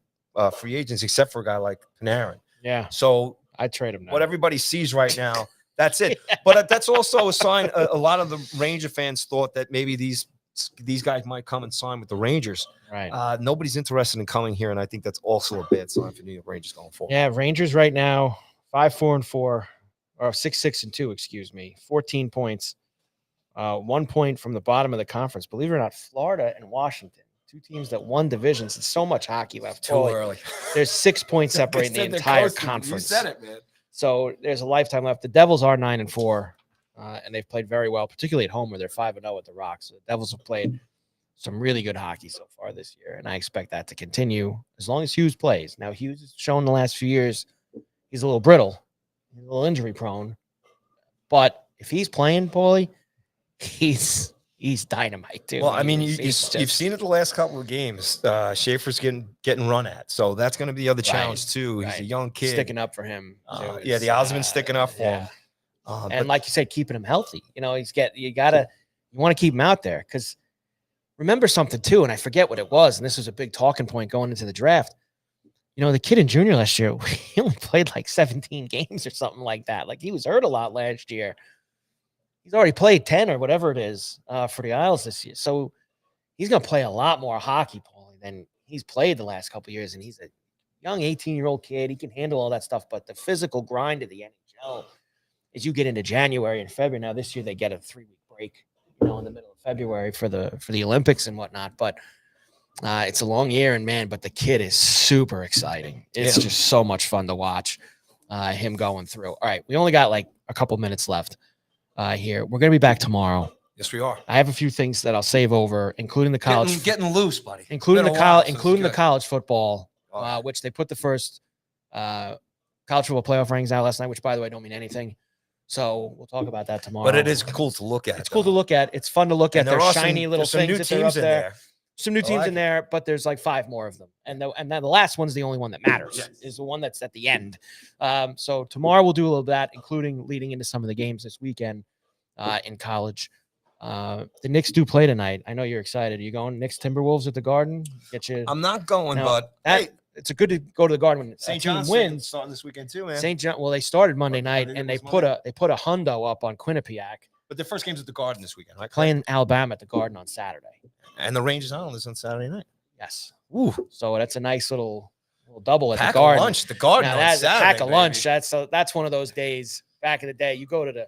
free agents except for a guy like Panarin. Yeah. So I trade him now. What everybody sees right now, that's it. But that's also a sign. A lot of the Ranger fans thought that maybe these guys might come and sign with the Rangers. Right. Nobody's interested in coming here, and I think that's also a bad sign for New York Rangers going forward. Yeah, Rangers right now 5-4-4 or 6-6-2, excuse me, 14 points, 1 point from the bottom of the conference. Believe it or not, Florida and Washington, two teams that won divisions. It's so much hockey left. Too early. There's 6 points separating the entire conference. You said it, man. So there's a lifetime left. The Devils are 9-4, and they've played very well, particularly at home where they're 5-0 at the Rocks. So the Devils have played some really good hockey so far this year, and I expect that to continue as long as Hughes plays. Now, Hughes has shown the last few years he's a little brittle, he's a little injury prone, but if he's playing, Paulie, he's dynamite too. Well, I mean, you've seen it the last couple of games. Schaefer's getting run at, so that's going to be the other challenge too. He's a young kid sticking up for him. Yeah, the odds have been sticking up for him. And like you said, keeping him healthy. You know, you want to keep him out there because remember something too, and I forget what it was, and this was a big talking point going into the draft. You know, the kid in junior last year, he only played like 17 games or something like that. Like he was hurt a lot last year. He's already played 10 or whatever it is for the Isles this year. So he's going to play a lot more hockey, Paulie, than he's played the last couple of years. And he's a young 18-year-old kid. He can handle all that stuff. But the physical grind of the NHL as you get into January and February. Now, this year they get a 3-week break, you know, in the middle of February for the Olympics and whatnot. But it's a long year, and man, but the kid is super exciting. It's just so much fun to watch him going through. All right, we only got like a couple minutes left here. We're going to be back tomorrow. Yes, we are. I have a few things that I'll save over, including the college. Getting loose, buddy. Including the college football, which they put the first college football playoff rankings out last night, which, by the way, don't mean anything. So we'll talk about that tomorrow. But it is cool to look at. It's cool to look at. It's fun to look at. Their shiny little things that they're up there. Some new teams in there, but there's like 5 more of them. And then the last one's the only one that matters, is the one that's at the end. So tomorrow we'll do a little of that, including leading into some of the games this weekend in college. The Knicks do play tonight. I know you're excited. Are you going Knicks Timberwolves at the Garden? I'm not going, but it's a good to go to the Garden when St. John's wins. Starting this weekend too, man. St. John. Well, they started Monday night, and they put a hundo up on Quinnipiac. But their first game's at the Garden this weekend, right? Playing Alabama at the Garden on Saturday. And the Rangers Islanders on Saturday night. Yes. Ooh. So that's a nice little double at the Garden. Lunch, the Garden on Saturday. Pack a lunch. That's one of those days back in the day. You go to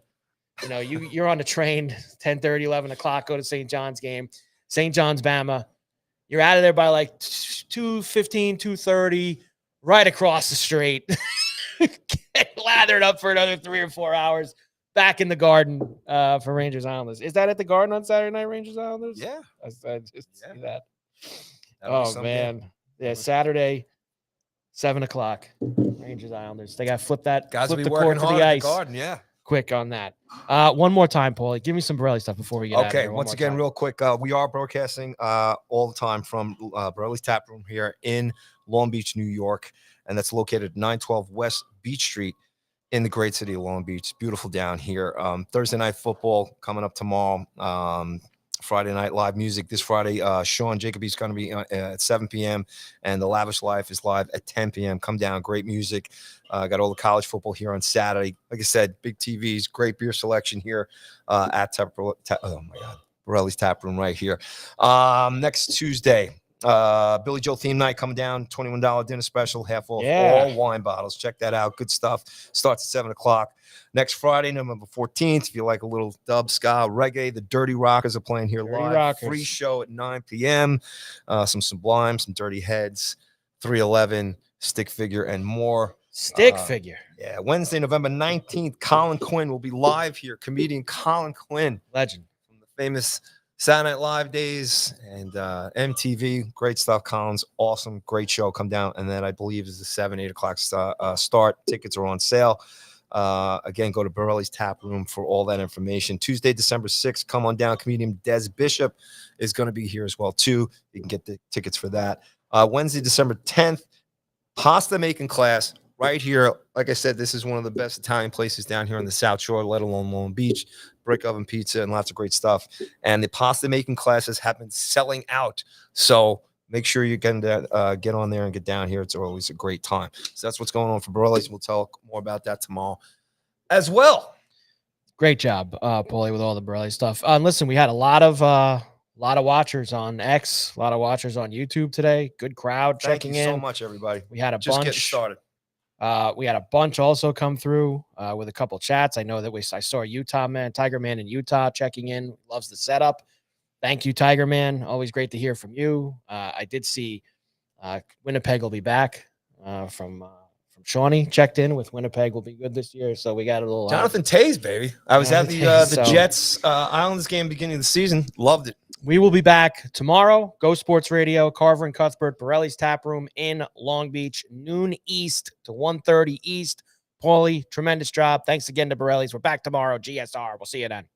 you're on the train 10:30, 11 o'clock, go to St. John's game, St. John's, Bama. You're out of there by like 2:15, 2:30, right across the street. Get lathered up for another 3 or 4 hours. Back in the Garden for Rangers Islanders. Is that at the Garden on Saturday night, Rangers Islanders? Yeah. I just see that. Oh, man. Yeah, Saturday, 7 o'clock, Rangers Islanders. They got to flip the court to the ice. Garden, yeah. Quick on that. One more time, Paulie. Give me some Borrelli stuff before we get out of here. Okay, once again, real quick, we are broadcasting all the time from Borrelli's Taproom here in Long Beach, New York, and that's located at 912 West Beach Street in the great city of Long Beach. Beautiful down here. Thursday night football coming up tomorrow. Friday night live music this Friday. Sean Jacoby's going to be at 7 p.m. and The Lavish Life is live at 10 p.m. Come down. Great music. Got all the college football here on Saturday. Like I said, big TVs, great beer selection here at Borrelli's Taproom right here. Next Tuesday, Billy Joel theme night coming down, $21 dinner special, half off all wine bottles. Check that out. Good stuff. Starts at 7 o'clock. Next Friday, November 14th, if you like a little dub, ska, reggae, the Dirty Rockers are playing here live. Free show at 9 p.m. Some Sublime, some Dirty Heads, 311, Stick Figure, and more. Stick Figure. Yeah. Wednesday, November 19th, Colin Quinn will be live here. Comedian Colin Quinn. Legend. From the famous Saturday Night Live days and MTV. Great stuff. Colin's awesome. Great show. Come down. And then I believe is the 7, 8 o'clock start. Tickets are on sale. Again, go to Borrelli's Taproom for all that information. Tuesday, December 6th, come on down. Comedian Des Bishop is going to be here as well, too. You can get the tickets for that. Wednesday, December 10th, pasta making class right here. Like I said, this is one of the best Italian places down here on the South Shore, let alone Long Beach. Brick oven pizza and lots of great stuff. And the pasta making classes have been selling out. So make sure you get on there and get down here. It's always a great time. So that's what's going on for Borrelli's. We'll talk more about that tomorrow as well. Great job, Paulie, with all the Borrelli stuff. Listen, we had a lot of watchers on X, a lot of watchers on YouTube today. Good crowd checking in. Thank you so much, everybody. We had a Just bunch. Getting started. We had a bunch also come through with a couple chats. I know that I saw Tiger Man in Utah checking in. Loves the setup. Thank you, Tiger Man. Always great to hear from you. I did see Winnipeg will be back from Shawnee checked in with Winnipeg will be good this year. So we got a little Jonathan Tays, baby. I was at the Jets Islanders game beginning of the season. Loved it. We will be back tomorrow. Go Sports Radio, Carver and Cuthbert, Borrelli's Taproom in Long Beach, noon East to 1:30 East. Paulie, tremendous job. Thanks again to Borrelli's. We're back tomorrow. GSR. We'll see you then.